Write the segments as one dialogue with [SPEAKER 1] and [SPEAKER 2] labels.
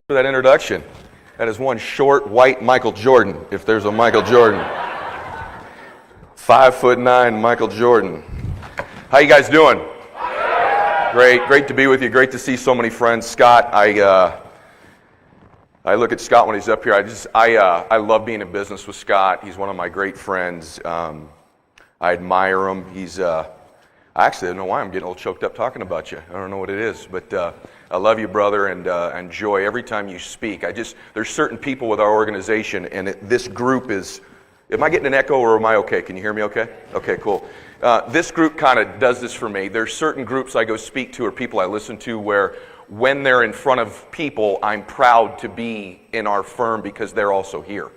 [SPEAKER 1] for that introduction. That is one short, white Michael Jordan, if there's a Michael Jordan. 5'9" Michael Jordan. How you guys doing? Great to be with you. Great to see so many friends. Scott, I look at Scott when he's up here. I love being in business with Scott. He's one of my great friends. I admire him. I actually don't know why I'm getting a little choked up talking about you. I don't know what it is, but I love you, brother, and enjoy every time you speak. There's certain people with our organization, and this group is. Am I getting an echo, or am I okay? Can you hear me okay? Okay, cool. This group kind of does this for me. There's certain groups I go speak to or people I listen to where when they're in front of people, I'm proud to be in our firm because they're also here.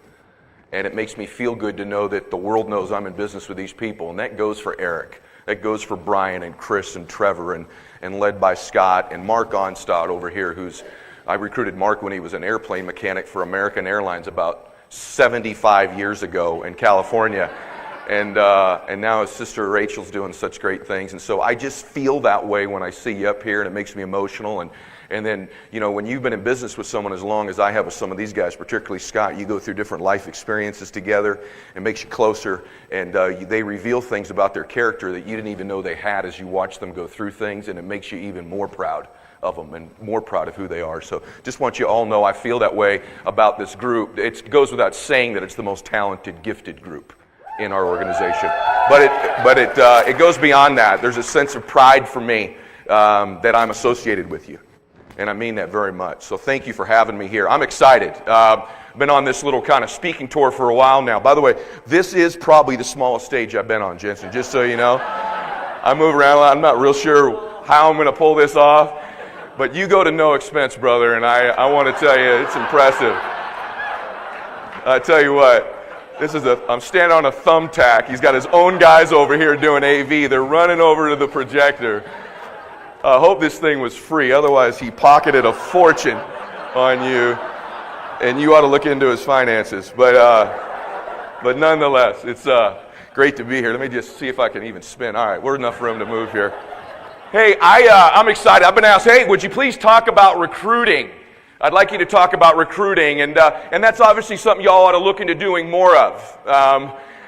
[SPEAKER 1] And it makes me feel good to know that the world knows I'm in business with these people. And that goes for Eric. That goes for Brian and Chris and Trevor and led by Scott and Mark Onstad over here, I recruited Mark when he was an airplane mechanic for American Airlines about 75 years ago in California. And now his sister Rachel's doing such great things. And so I just feel that way when I see you up here, and it makes me emotional. And then, when you've been in business with someone as long as I have with some of these guys, particularly Scott, you go through different life experiences together. It makes you closer, and they reveal things about their character that you didn't even know they had as you watch them go through things, and it makes you even more proud of them and more proud of who they are. So just want you all to know I feel that way about this group. It goes without saying that it's the most talented, gifted group in our organization. But it goes beyond that. There's a sense of pride for me that I'm associated with you. And I mean that very much. So thank you for having me here. I'm excited. I've been on this little kind of speaking tour for a while now. By the way, this is probably the smallest stage I've been on, Jensen, just so you know. I move around a lot. I'm not real sure how I'm going to pull this off. But you go to no expense, brother, and I want to tell you, it's impressive. I tell you what. I'm standing on a thumbtack. He's got his own guys over here doing AV. They're running over to the projector. I hope this thing was free. Otherwise, he pocketed a fortune on you, and you ought to look into his finances. But nonetheless, it's great to be here. Let me just see if I can even spin. All right, we're enough room to move here. Hey, I'm excited. I've been asked, hey, would you please talk about recruiting? I'd like you to talk about recruiting, and that's obviously something y'all ought to look into doing more of.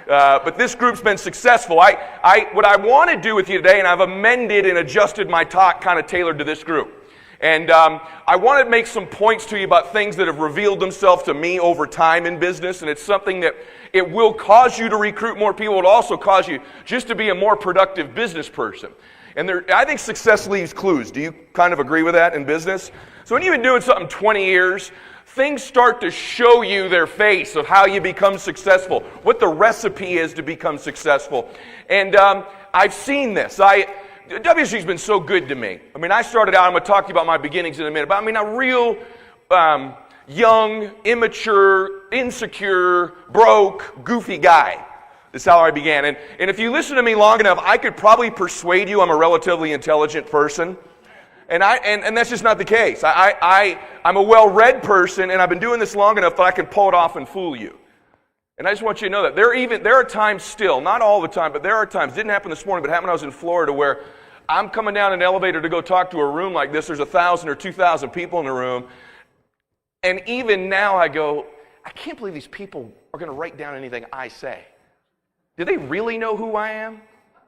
[SPEAKER 1] But this group's been successful. What I want to do with you today, and I've amended and adjusted my talk kind of tailored to this group. And I want to make some points to you about things that have revealed themselves to me over time in business, and it's something that it will cause you to recruit more people. It will also cause you just to be a more productive business person. And I think success leaves clues. Do you kind of agree with that in business? So when you've been doing something 20 years, things start to show you their face of how you become successful, what the recipe is to become successful. And I've seen this. WSG's been so good to me. I mean, I started out, I'm going to talk to you about my beginnings in a minute, but I mean, a real young, immature, insecure, broke, goofy guy. That's how I began. And if you listen to me long enough, I could probably persuade you I'm a relatively intelligent person. And that's just not the case. I'm a well-read person, and I've been doing this long enough that I can pull it off and fool you. And I just want you to know that there are times still, not all the time, but there are times, didn't happen this morning, but it happened when I was in Florida, where I'm coming down an elevator to go talk to a room like this. There's 1,000 or 2,000 people in the room. And even now I go, I can't believe these people are going to write down anything I say. Do they really know who I am?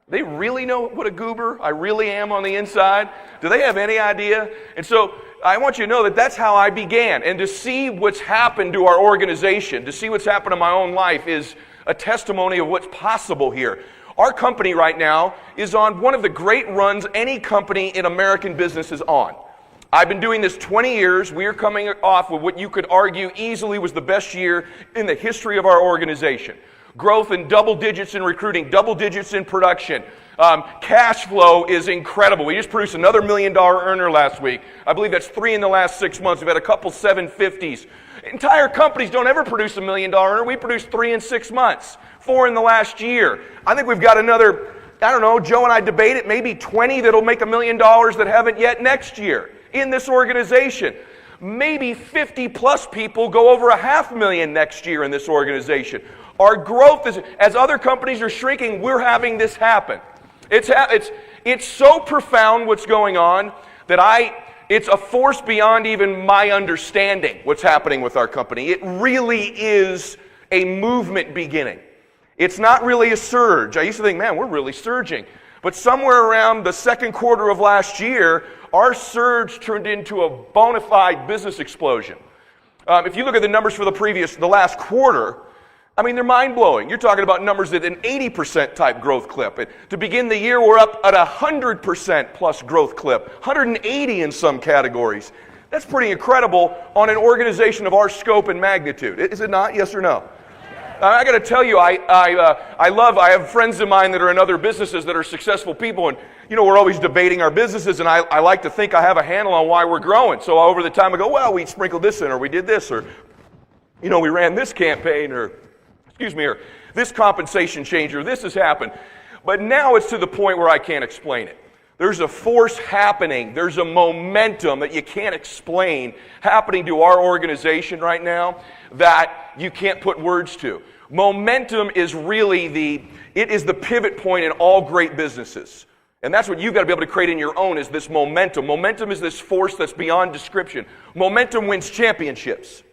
[SPEAKER 1] They really know what a goober I really am on the inside? Do they have any idea? And so I want you to know that that's how I began. And to see what's happened to our organization, to see what's happened in my own life is a testimony of what's possible here. Our company right now is on one of the great runs any company in American business is on. I've been doing this 20 years. We are coming off with what you could argue easily was the best year in the history of our organization. Growth in double digits in recruiting, double digits in production. Cash flow is incredible. We just produced another $1 million earner last week. I believe that's 3 in the last 6 months. We've had a couple 750s. Entire companies don't ever produce $1 million earner. We produced 3 in 6 months, 4 in the last year. I think we've got another, I don't know, Joe and I debate it, maybe 20 that'll make $1 million that haven't yet next year in this organization. Maybe 50 plus people go over $500,000 next year in this organization. Our growth is, as other companies are shrinking, we're having this happen. It's so profound what's going on that It's a force beyond even my understanding what's happening with our company. It really is a movement beginning. It's not really a surge. I used to think, man, we're really surging. But somewhere around the second quarter of last year, our surge turned into a bona fide business explosion. If you look at the numbers for the last quarter, I mean, they're mind-blowing. You're talking about numbers at an 80% type growth clip. And to begin the year, we're up at 100% plus growth clip, 180 in some categories. That's pretty incredible on an organization of our scope and magnitude. Is it not? Yes or no? I got to tell you, I have friends of mine that are in other businesses that are successful people, and we're always debating our businesses, and I like to think I have a handle on why we're growing. So over the time I go, well, we sprinkled this in, or we did this, or we ran this campaign, or this compensation change, or this has happened. But now it's to the point where I can't explain it. There's a force happening. There's a momentum that you can't explain happening to our organization right now that you can't put words to. Momentum is really the pivot point in all great businesses. And that's what you've got to be able to create in your own, is this momentum. Momentum is this force that's beyond description. Momentum wins championships.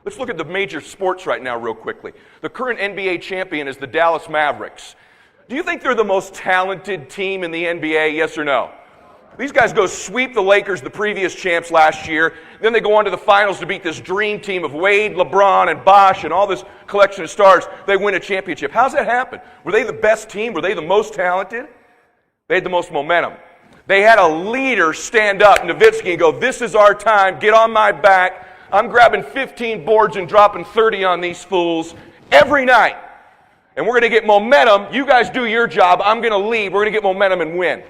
[SPEAKER 1] Let's look at the major sports right now real quickly. The current NBA champion is the Dallas Mavericks. Do you think they're the most talented team in the NBA, yes or no? These guys go sweep the Lakers, the previous champs last year. Then they go on to the finals to beat this dream team of Wade, LeBron, and Bosh, and all this collection of stars. They win a championship. How's that happen? Were they the best team? Were they the most talented? They had the most momentum. They had a leader stand up, Nowitzki, and go, this is our time, get on my back. I'm grabbing 15 boards and dropping 30 on these fools every night. And we're going to get momentum. You guys do your job. I'm going to lead. We're going to get momentum and win.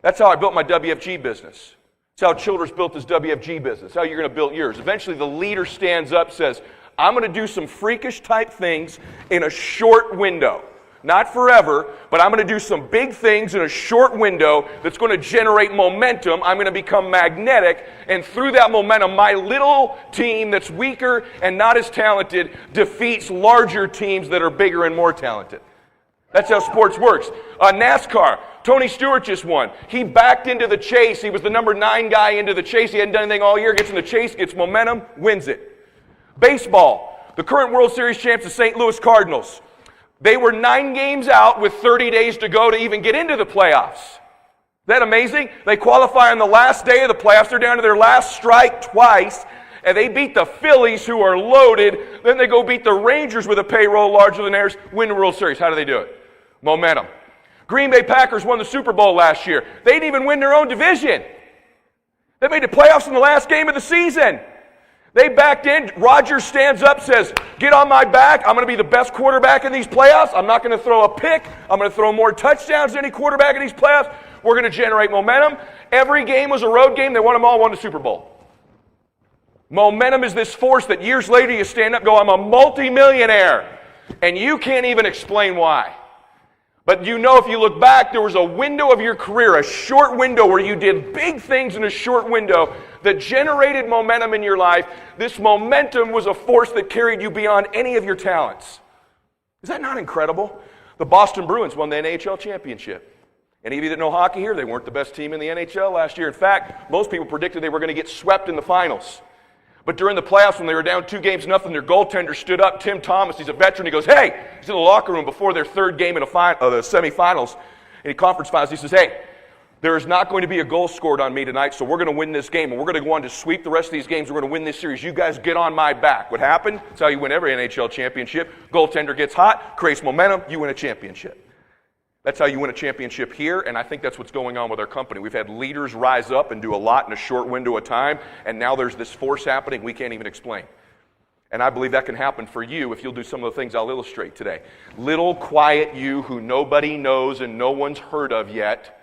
[SPEAKER 1] That's how I built my WFG business. That's how Childress built his WFG business. That's how you're going to build yours. Eventually the leader stands up, says, I'm going to do some freakish type things in a short window. Not forever, but I'm going to do some big things in a short window that's going to generate momentum. I'm going to become magnetic, and through that momentum, my little team that's weaker and not as talented defeats larger teams that are bigger and more talented. That's how sports works. NASCAR, Tony Stewart just won. He backed into the chase. He was the number 9 guy into the chase. He hadn't done anything all year. Gets in the chase, gets momentum, wins it. Baseball, the current World Series champs, the St. Louis Cardinals. They were 9 games out with 30 days to go to even get into the playoffs. Isn't that amazing? They qualify on the last day of the playoffs. They're down to their last strike twice, and they beat the Phillies, who are loaded. Then they go beat the Rangers with a payroll larger than theirs, win the World Series. How do they do it? Momentum. Green Bay Packers won the Super Bowl last year. They didn't even win their own division. They made the playoffs in the last game of the season. They backed in. Rodgers stands up, says, get on my back. I'm going to be the best quarterback in these playoffs. I'm not going to throw a pick. I'm going to throw more touchdowns than any quarterback in these playoffs. We're going to generate momentum. Every game was a road game. They won them all, won the Super Bowl. Momentum is this force that years later you stand up and go, I'm a multimillionaire. And you can't even explain why. But you know, if you look back, there was a window of your career, a short window where you did big things in a short window that generated momentum in your life. This momentum was a force that carried you beyond any of your talents. Is that not incredible? The Boston Bruins won the NHL championship. Any of you that know hockey here, they weren't the best team in the NHL last year. In fact, most people predicted they were going to get swept in the finals. But during the playoffs, when they were down 2-0, their goaltender stood up, Tim Thomas, he's a veteran, he goes, hey, he's in the locker room before their third game in the semifinals, in the conference finals, he says, hey, there is not going to be a goal scored on me tonight, so we're going to win this game, and we're going to go on to sweep the rest of these games, we're going to win this series, you guys get on my back. What happened? That's how you win every NHL championship. Goaltender gets hot, creates momentum, you win a championship. That's how you win a championship here, and I think that's what's going on with our company. We've had leaders rise up and do a lot in a short window of time, and now there's this force happening we can't even explain. And I believe that can happen for you if you'll do some of the things I'll illustrate today. Little quiet you who nobody knows and no one's heard of yet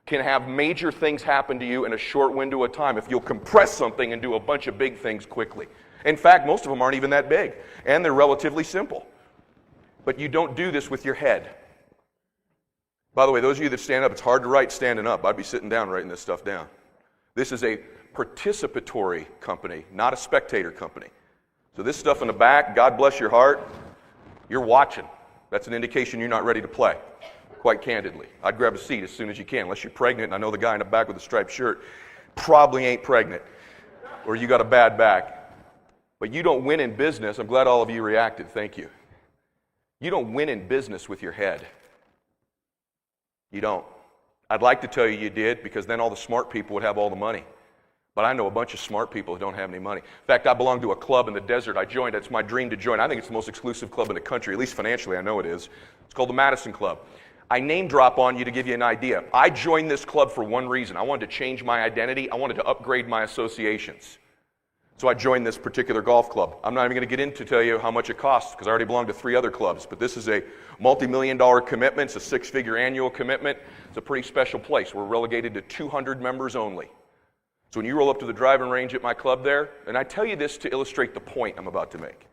[SPEAKER 1] can have major things happen to you in a short window of time if you'll compress something and do a bunch of big things quickly. In fact, most of them aren't even that big, and they're relatively simple. But you don't do this with your head. By the way, those of you that stand up, it's hard to write standing up. I'd be sitting down writing this stuff down. This is a participatory company, not a spectator company. So this stuff in the back, God bless your heart, you're watching. That's an indication you're not ready to play, quite candidly. I'd grab a seat as soon as you can, unless you're pregnant, and I know the guy in the back with the striped shirt. probably ain't pregnant, or you got a bad back. But you don't win in business. I'm glad all of you reacted. Thank you. You don't win in business with your head. You don't. I'd like to tell you you did, because then all the smart people would have all the money. But I know a bunch of smart people who don't have any money. In fact, I belong to a club in the desert. I joined. It's my dream to join. I think it's the most exclusive club in the country, at least financially, I know it is. It's called the Madison Club. I name drop on you to give you an idea. I joined this club for one reason. I wanted to change my identity. I wanted to upgrade my associations. So I joined this particular golf club. I'm not even going to get into tell you how much it costs, because I already belong to 3 other clubs. But this is a multi-million-dollar commitment. It's a 6-figure annual commitment. It's a pretty special place. We're relegated to 200 members only. So when you roll up to the driving range at my club there, and I tell you this to illustrate the point I'm about to make.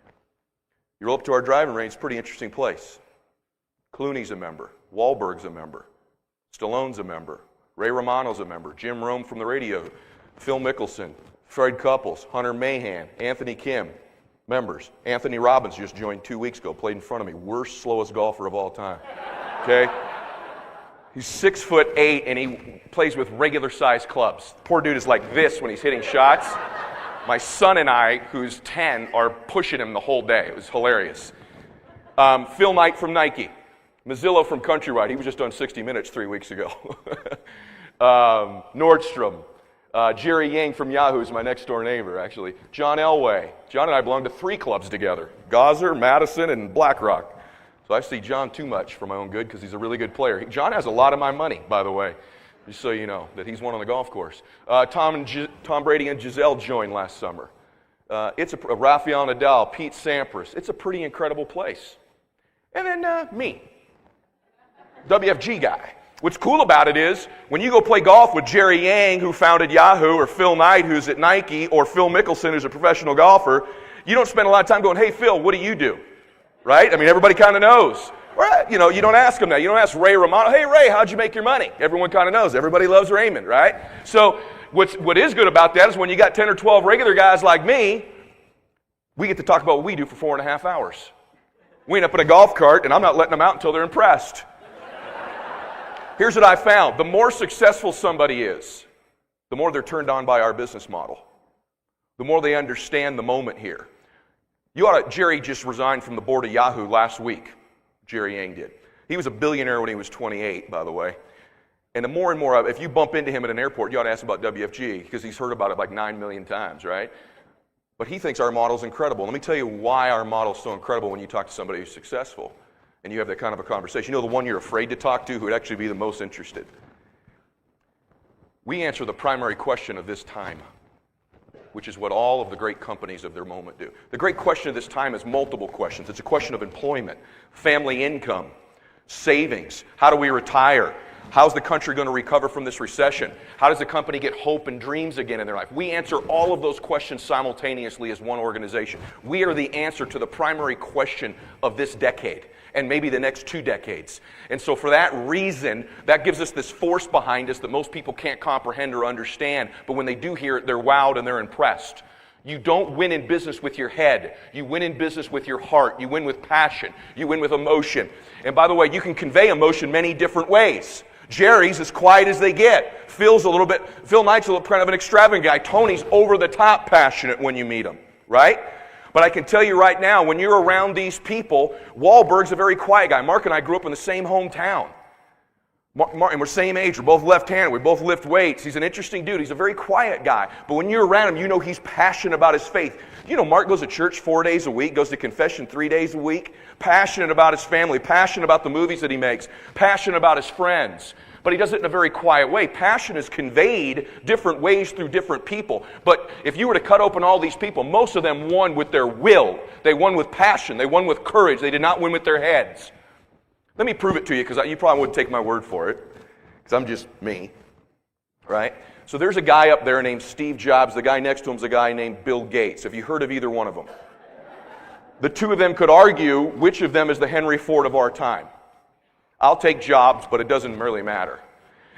[SPEAKER 1] You roll up to our driving range, it's a pretty interesting place. Clooney's a member. Wahlberg's a member. Stallone's a member. Ray Romano's a member. Jim Rome from the radio. Phil Mickelson. Fred Couples. Hunter Mahan. Anthony Kim. Members. Anthony Robbins just joined 2 weeks ago. Played in front of me. Worst, slowest golfer of all time. Okay? He's 6'8", and he plays with regular-sized clubs. Poor dude is like this when he's hitting shots. My son and I, who's 10, are pushing him the whole day. It was hilarious. Phil Knight from Nike. Mazzillo from Countrywide. He was just on 60 Minutes 3 weeks ago. Nordstrom. Jerry Yang from Yahoo is my next-door neighbor, actually. John Elway. John and I belong to 3 clubs together. Gosser, Madison, and BlackRock. So I see John too much for my own good, because he's a really good player. John has a lot of my money, by the way, just so you know, that he's one on the golf course. Tom Brady and Giselle joined last summer. It's Rafael Nadal, Pete Sampras. It's a pretty incredible place. And then me, WFG guy. What's cool about it is, when you go play golf with Jerry Yang, who founded Yahoo, or Phil Knight, who's at Nike, or Phil Mickelson, who's a professional golfer, you don't spend a lot of time going, hey, Phil, what do you do? Right? I mean, everybody kind of knows. Right? You know, you don't ask them that. You don't ask Ray Romano, hey, Ray, how'd you make your money? Everyone kind of knows. Everybody loves Raymond, right? So what is good about that is when you got 10 or 12 regular guys like me, we get to talk about what we do for 4.5 hours. We end up in a golf cart, and I'm not letting them out until they're impressed. Here's what I found. The more successful somebody is, the more they're turned on by our business model. The more they understand the moment here. Jerry just resigned from the board of Yahoo last week. Jerry Yang did. He was a billionaire when he was 28, by the way. And the more and more, if you bump into him at an airport, you ought to ask him about WFG, because he's heard about it like 9 million times, right? But he thinks our model's incredible. Let me tell you why our model's so incredible when you talk to somebody who's successful, and you have that kind of a conversation. You know, the one you're afraid to talk to who would actually be the most interested. We answer the primary question of this time, which is what all of the great companies of their moment do. The great question of this time is multiple questions. It's a question of employment, family income, savings. How do we retire? How's the country going to recover from this recession? How does the company get hope and dreams again in their life? We answer all of those questions simultaneously as one organization. We are the answer to the primary question of this decade, and maybe the next 2 decades. And so for that reason, that gives us this force behind us that most people can't comprehend or understand, but when they do hear it, they're wowed and they're impressed. You don't win in business with your head. You win in business with your heart. You win with passion. You win with emotion. And by the way, you can convey emotion many different ways. Jerry's as quiet as they get. Phil Knight's a little kind of an extravagant guy. Tony's over the top passionate when you meet him, right? But I can tell you right now, when you're around these people, Wahlberg's a very quiet guy. Mark and I grew up in the same hometown. And we're same age. We're both left-handed. We both lift weights. He's an interesting dude. He's a very quiet guy. But when you're around him, you know he's passionate about his faith. You know, Mark goes to church 4 days a week, goes to confession 3 days a week, passionate about his family, passionate about the movies that he makes, passionate about his friends. But he does it in a very quiet way. Passion is conveyed different ways through different people. But if you were to cut open all these people, most of them won with their will. They won with passion. They won with courage. They did not win with their heads. Let me prove it to you, because you probably wouldn't take my word for it, because I'm just me, right? So there's a guy up there named Steve Jobs. The guy next to him is a guy named Bill Gates. Have you heard of either one of them? The two of them could argue which of them is the Henry Ford of our time. I'll take Jobs, but it doesn't really matter.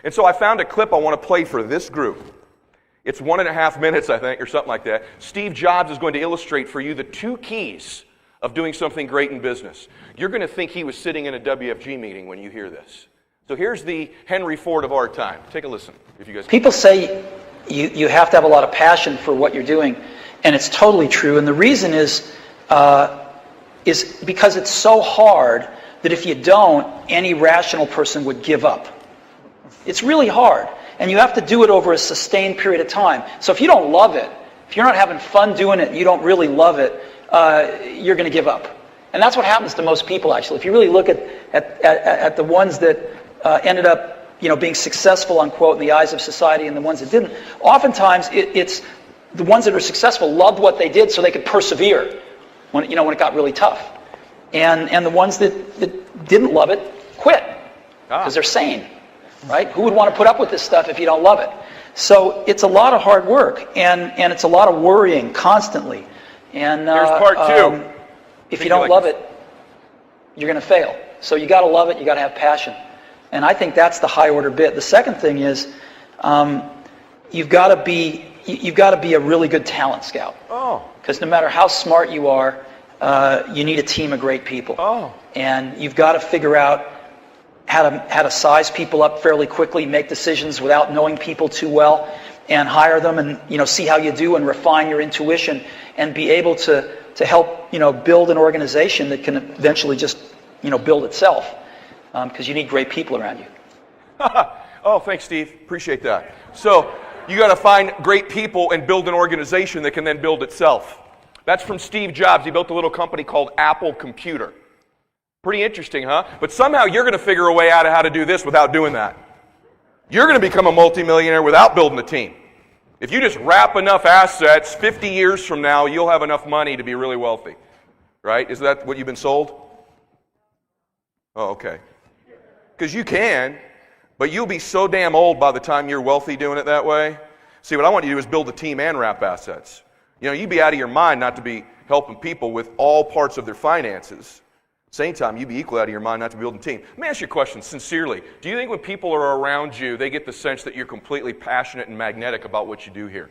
[SPEAKER 1] And so I found a clip I want to play for this group. It's 1.5 minutes, I think, or something like that. Steve Jobs is going to illustrate for you the 2 keys of doing something great in business. You're going to think he was sitting in a WFG meeting when you hear this. So here's the Henry Ford of our time. Take a listen, if you guys.
[SPEAKER 2] People say you have to have a lot of passion for what you're doing, and it's totally true. And the reason is because it's so hard that if you don't, any rational person would give up. It's really hard, and you have to do it over a sustained period of time. So if you don't love it, if you're not having fun doing it, you don't really love it, you're going to give up. And that's what happens to most people, actually. If you really look at the ones that ended up being successful, unquote, in the eyes of society and the ones that didn't, oftentimes it's the ones that are successful loved what they did so they could persevere when it got really tough. And the ones that didn't love it quit because they're sane, right? Who would want to put up with this stuff if you don't love it? So it's a lot of hard work, and it's a lot of worrying constantly. And
[SPEAKER 1] here's part two.
[SPEAKER 2] If you don't love it, you're going to fail. So you got to love it. You got to have passion. And I think that's the high order bit. The second thing is you've got to be a really good talent scout.
[SPEAKER 1] Oh.
[SPEAKER 2] Because no matter how smart you are, you need a team of great people.
[SPEAKER 1] Oh.
[SPEAKER 2] And you've got to figure out how to size people up fairly quickly, make decisions without knowing people too well, and hire them, and see how you do, and refine your intuition, and be able to help build an organization that can eventually just build itself. Because you need great people around you.
[SPEAKER 1] Oh, thanks, Steve. Appreciate that. So you got to find great people and build an organization that can then build itself. That's from Steve Jobs. He built a little company called Apple Computer. Pretty interesting, huh? But somehow you're going to figure a way out of how to do this without doing that. You're going to become a multimillionaire without building a team. If you just wrap enough assets, 50 years from now, you'll have enough money to be really wealthy. Right? Is that what you've been sold? Oh, okay. Because you can, but you'll be so damn old by the time you're wealthy doing it that way. See, what I want you to do is build a team and wrap assets. You'd be out of your mind not to be helping people with all parts of their finances. Same time, you'd be equally out of your mind not to be building a team. Let me ask you a question, sincerely. Do you think when people are around you, they get the sense that you're completely passionate and magnetic about what you do here?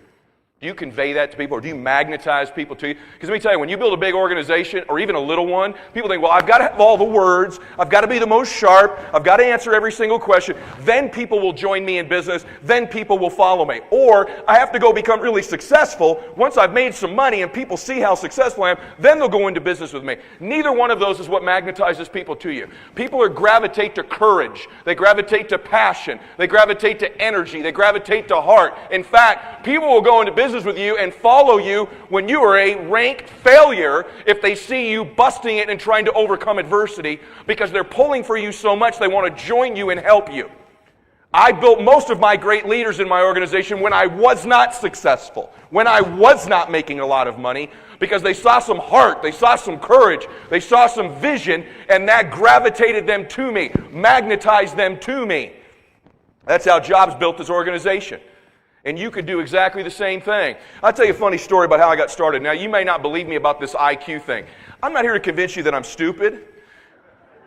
[SPEAKER 1] Do you convey that to people, or do you magnetize people to you? Because let me tell you, when you build a big organization, or even a little one, people think, well, I've got to have all the words, I've got to be the most sharp, I've got to answer every single question, then people will join me in business, then people will follow me. Or I have to go become really successful. Once I've made some money and people see how successful I am, then they'll go into business with me. Neither one of those is what magnetizes people to you. People gravitate to courage, they gravitate to passion, they gravitate to energy, they gravitate to heart. In fact, people will go into business with you and follow you when you are a rank failure if they see you busting it and trying to overcome adversity, because they're pulling for you so much they want to join you and help you. I built most of my great leaders in my organization when I was not successful, when I was not making a lot of money, because they saw some heart, they saw some courage, they saw some vision, and that gravitated them to me, magnetized them to me. That's how Jobs built his organization. And you could do exactly the same thing. I'll tell you a funny story about how I got started. Now, you may not believe me about this IQ thing. I'm not here to convince you that I'm stupid,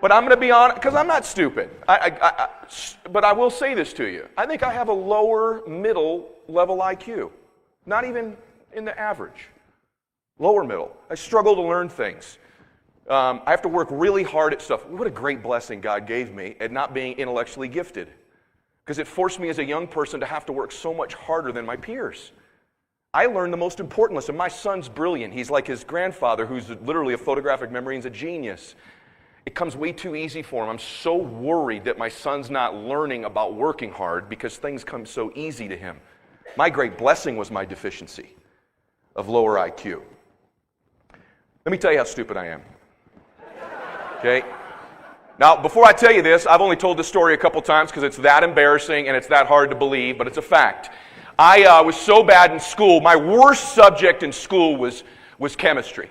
[SPEAKER 1] but I'm going to be honest, because I'm not stupid. But I will say this to you. I think I have a lower middle level IQ. Not even in the average. Lower middle. I struggle to learn things. I have to work really hard at stuff. What a great blessing God gave me at not being intellectually gifted. Because it forced me as a young person to have to work so much harder than my peers. I learned the most important lesson. My son's brilliant. He's like his grandfather, who's literally a photographic memory and is a genius. It comes way too easy for him. I'm so worried that my son's not learning about working hard because things come so easy to him. My great blessing was my deficiency of lower IQ. Let me tell you how stupid I am. Okay? Now, before I tell you this, I've only told this story a couple times because it's that embarrassing and it's that hard to believe, but it's a fact. I was so bad in school, my worst subject in school was chemistry.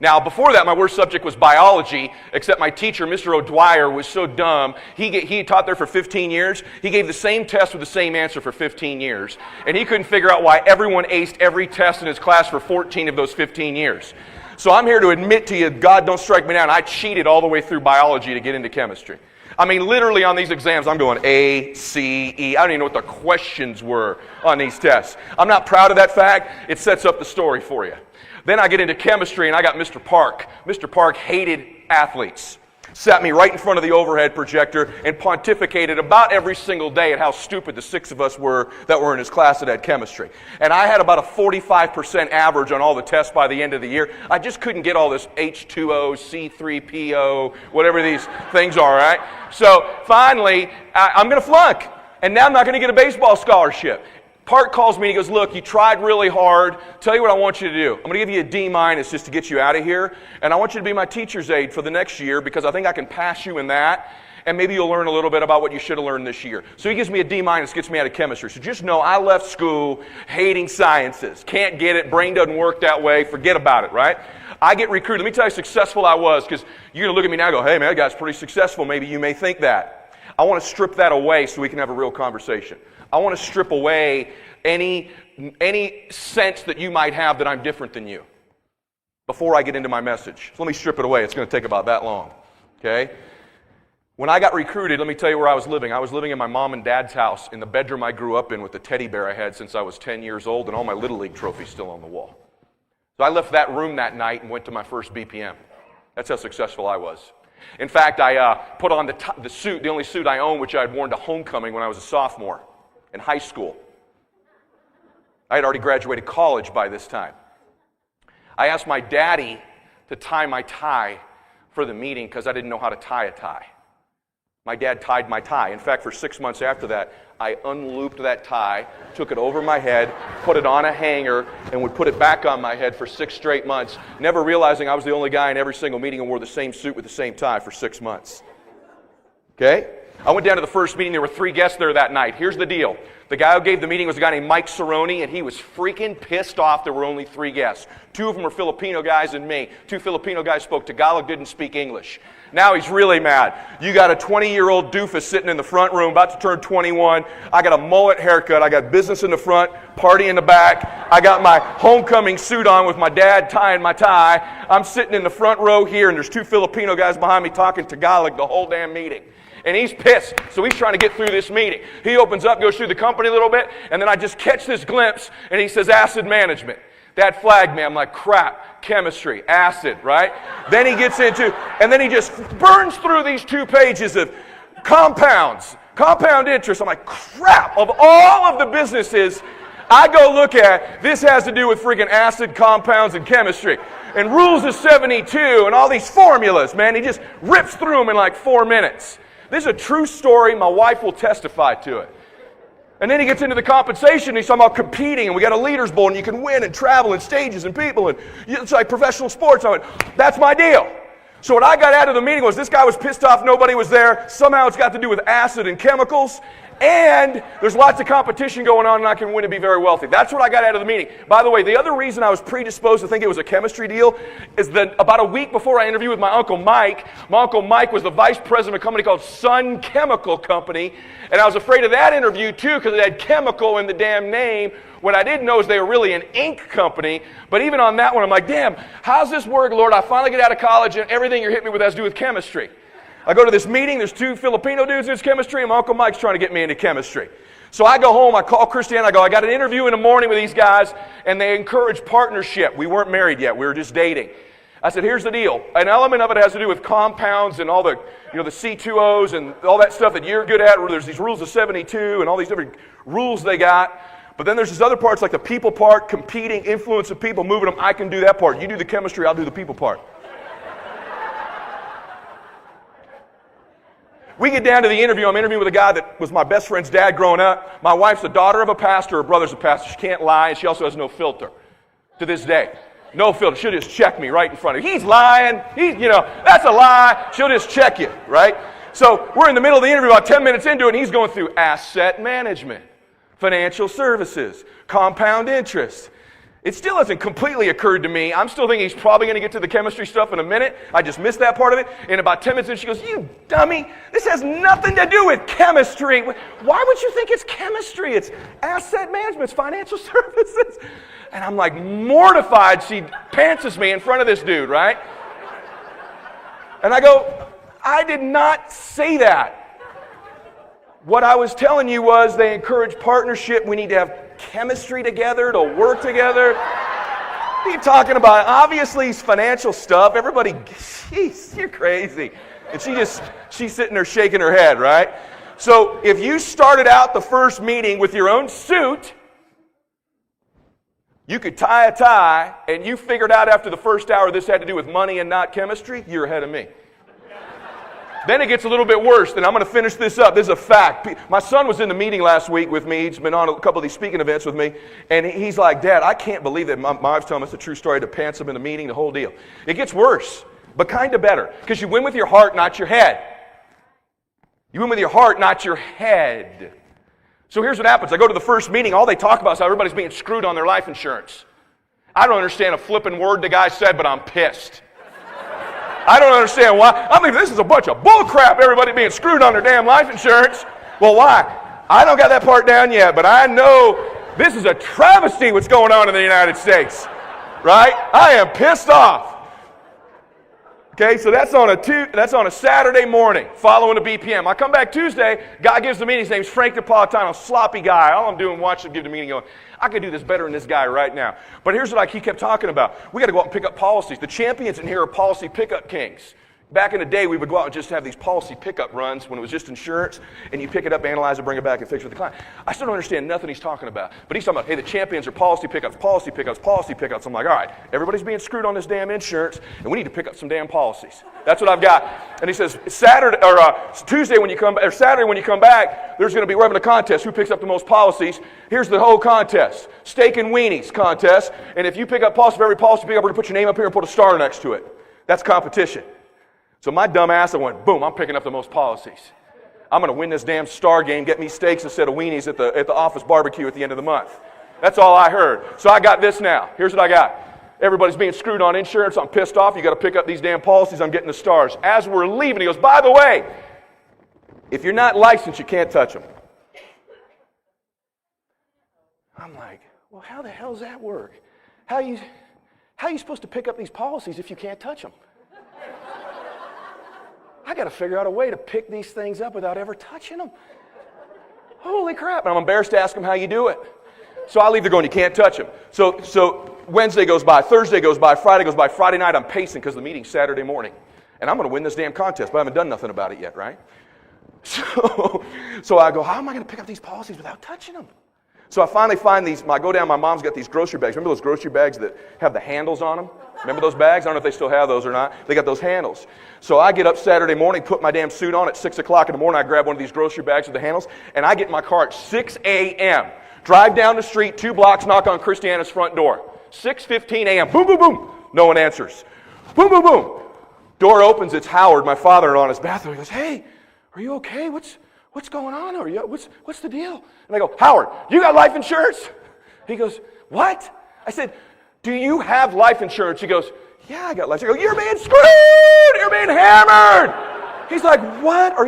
[SPEAKER 1] Now, before that, my worst subject was biology, except my teacher, Mr. O'Dwyer, was so dumb. He taught there for 15 years. He gave the same test with the same answer for 15 years. And he couldn't figure out why everyone aced every test in his class for 14 of those 15 years. So I'm here to admit to you, God, don't strike me down. I cheated all the way through biology to get into chemistry. I mean, literally on these exams, I'm going A, C, E. I don't even know what the questions were on these tests. I'm not proud of that fact. It sets up the story for you. Then I get into chemistry, and I got Mr. Park. Mr. Park hated athletes. sat me right in front of the overhead projector and pontificated about every single day at how stupid the 6 of us were that were in his class that had chemistry. And I had about a 45% average on all the tests by the end of the year. I just couldn't get all this H2O, C3PO, whatever these things are, right? So finally, I'm going to flunk. And now I'm not going to get a baseball scholarship. Park calls me and he goes, look, you tried really hard. Tell you what I want you to do. I'm going to give you a D- just to get you out of here. And I want you to be my teacher's aide for the next year because I think I can pass you in that. And maybe you'll learn a little bit about what you should have learned this year. So he gives me a D-, gets me out of chemistry. So just know I left school hating sciences. Can't get it. Brain doesn't work that way. Forget about it, right? I get recruited. Let me tell you how successful I was because you're going to look at me now and go, hey, man, that guy's pretty successful. Maybe you may think that. I want to strip that away so we can have a real conversation. I want to strip away any sense that you might have that I'm different than you before I get into my message. So let me strip it away. It's going to take about that long. Okay? When I got recruited, let me tell you where I was living. I was living in my mom and dad's house in the bedroom I grew up in with the teddy bear I had since I was 10 years old and all my Little League trophies still on the wall. So I left that room that night and went to my first BPM. That's how successful I was. In fact, I put on the suit, the only suit I own, which I had worn to homecoming when I was a sophomore in high school. I had already graduated college by this time. I asked my daddy to tie my tie for the meeting because I didn't know how to tie a tie. My dad tied my tie. In fact, for 6 months after that, I unlooped that tie, took it over my head, put it on a hanger, and would put it back on my head for 6 straight months, never realizing I was the only guy in every single meeting and wore the same suit with the same tie for 6 months. Okay? I went down to the first meeting. There were 3 guests there that night. Here's the deal. The guy who gave the meeting was a guy named Mike Cerrone, and he was freaking pissed off there were only 3 guests. 2 of them were Filipino guys and me. 2 Filipino guys spoke Tagalog, didn't speak English. Now he's really mad. You got a 20-year-old doofus sitting in the front room, about to turn 21. I got a mullet haircut. I got business in the front, party in the back. I got my homecoming suit on with my dad tying my tie. I'm sitting in the front row here, and there's 2 Filipino guys behind me talking Tagalog the whole damn meeting. And he's pissed, so he's trying to get through this meeting. He opens up, goes through the company a little bit, and then I just catch this glimpse, and he says, acid management. That flagged me. I'm like, crap, chemistry, acid, right? Then he gets into, and then he just burns through these 2 pages of compounds, compound interest. I'm like, crap, of all of the businesses I go look at, this has to do with freaking acid, compounds, and chemistry. And rules of 72, and all these formulas, man. He just rips through them in like 4 minutes. This is a true story. My wife will testify to it. And then he gets into the compensation. He's talking about competing, and we got a leaders bowl, and you can win and travel and stages and people, and it's like professional sports. I went, that's my deal. So what I got out of the meeting was this guy was pissed off, nobody was there. Somehow it's got to do with acid and chemicals. And there's lots of competition going on, and I can win and be very wealthy. That's what I got out of the meeting. By the way, the other reason I was predisposed to think it was a chemistry deal is that about a week before I interviewed with my Uncle Mike was the vice president of a company called Sun Chemical Company, and I was afraid of that interview too because it had chemical in the damn name. What I didn't know is they were really an ink company. But even on that one, I'm like, damn, how's this work, Lord? I finally get out of college, and everything you're hitting me with has to do with chemistry. I go to this meeting, there's 2 Filipino dudes in chemistry, and my Uncle Mike's trying to get me into chemistry. So I go home, I call Christiane, I go, I got an interview in the morning with these guys, and they encourage partnership. We weren't married yet, we were just dating. I said, here's the deal. An element of it has to do with compounds and all the, the C2Os and all that stuff that you're good at, where there's these rules of 72 and all these different rules they got. But then there's these other parts like the people part, competing, influence of people, moving them. I can do that part. You do the chemistry, I'll do the people part. We get down to the interview. I'm interviewing with a guy that was my best friend's dad growing up. My wife's the daughter of a pastor. Her brother's a pastor. She can't lie, and she also has no filter to this day. No filter. She'll just check me right in front of you. He's lying. That's a lie. She'll just check you, right? So we're in the middle of the interview, about 10 minutes into it, and he's going through asset management, financial services, compound interest. It still hasn't completely occurred to me. I'm still thinking he's probably going to get to the chemistry stuff in a minute. I just missed that part of it. And about 10 minutes in, she goes, you dummy, this has nothing to do with chemistry. Why would you think it's chemistry? It's asset management, it's financial services. And I'm like mortified. She pantses me in front of this dude, right? And I go, I did not say that. What I was telling you was they encourage partnership. We need to have chemistry together to work together. What are you talking about? Obviously, it's financial stuff. Everybody, jeez, you're crazy. And she's sitting there shaking her head, right? So if you started out the first meeting with your own suit, you could tie a tie, and you figured out after the first hour this had to do with money and not chemistry, you're ahead of me. Then it gets a little bit worse, and I'm going to finish this up. This is a fact. My son was in the meeting last week with me. He's been on a couple of these speaking events with me, and he's like, Dad, I can't believe that my wife's telling us the true story to pants him in the meeting, the whole deal. It gets worse, but kind of better, because you win with your heart, not your head. You win with your heart, not your head. So here's what happens. I go to the first meeting. All they talk about is how everybody's being screwed on their life insurance. I don't understand a flipping word the guy said, but I'm pissed. I don't understand why. I mean, this is a bunch of bull crap, everybody being screwed on their damn life insurance. Well, why? I don't got that part down yet, but I know this is a travesty what's going on in the United States. Right? I am pissed off. Okay, so that's on a Saturday morning following the BPM. I come back Tuesday, guy gives the meeting, his name's Frank Napolitano, sloppy guy. All I'm doing, watching him give the meeting going, I could do this better than this guy right now. But here's what he kept talking about. We got to go out and pick up policies. The champions in here are policy pickup kings. Back in the day, we would go out and just have these policy pickup runs when it was just insurance, and you pick it up, analyze it, bring it back, and fix it with the client. I still don't understand nothing he's talking about. But he's talking about, hey, the champions are policy pickups, policy pickups, policy pickups. I'm like, all right, everybody's being screwed on this damn insurance, and we need to pick up some damn policies. That's what I've got. And he says, Tuesday when you come, or Saturday when you come back, we're having a contest. Who picks up the most policies? Here's the whole contest. Steak and weenies contest. And if you pick up policy, for every policy you pick up, we're going to put your name up here and put a star next to it. That's competition. So my dumb ass, I went, boom, I'm picking up the most policies. I'm going to win this damn star game, get me steaks instead of weenies at the office barbecue at the end of the month. That's all I heard. So I got this now. Here's what I got. Everybody's being screwed on insurance. I'm pissed off. You got to pick up these damn policies. I'm getting the stars. As we're leaving, he goes, by the way, if you're not licensed, you can't touch them. I'm like, well, how the hell does that work? How are you supposed to pick up these policies if you can't touch them? I got to figure out a way to pick these things up without ever touching them. Holy crap. And I'm embarrassed to ask them how you do it. So I leave there going, you can't touch them. So Wednesday goes by, Thursday goes by, Friday goes by. Friday night I'm pacing because the meeting's Saturday morning. And I'm going to win this damn contest, but I haven't done nothing about it yet, right? So I go, how am I going to pick up these policies without touching them? So I finally find these, I go down, my mom's got these grocery bags. Remember those grocery bags that have the handles on them? Remember those bags? I don't know if they still have those or not. They got those handles. So I get up Saturday morning, put my damn suit on at 6 o'clock in the morning. I grab one of these grocery bags with the handles, and I get in my car at 6 a.m. Drive down the street, 2 blocks, knock on Christiana's front door. 6:15 a.m. Boom, boom, boom. No one answers. Boom, boom, boom. Door opens. It's Howard, my father-in-law, in his bathroom. He goes, hey, are you okay? What's going on? What's the deal? And I go, Howard, you got life insurance? He goes, what? I said, do you have life insurance? He goes, yeah, I got life insurance. I go, you're being screwed! You're being hammered! He's like, what? Are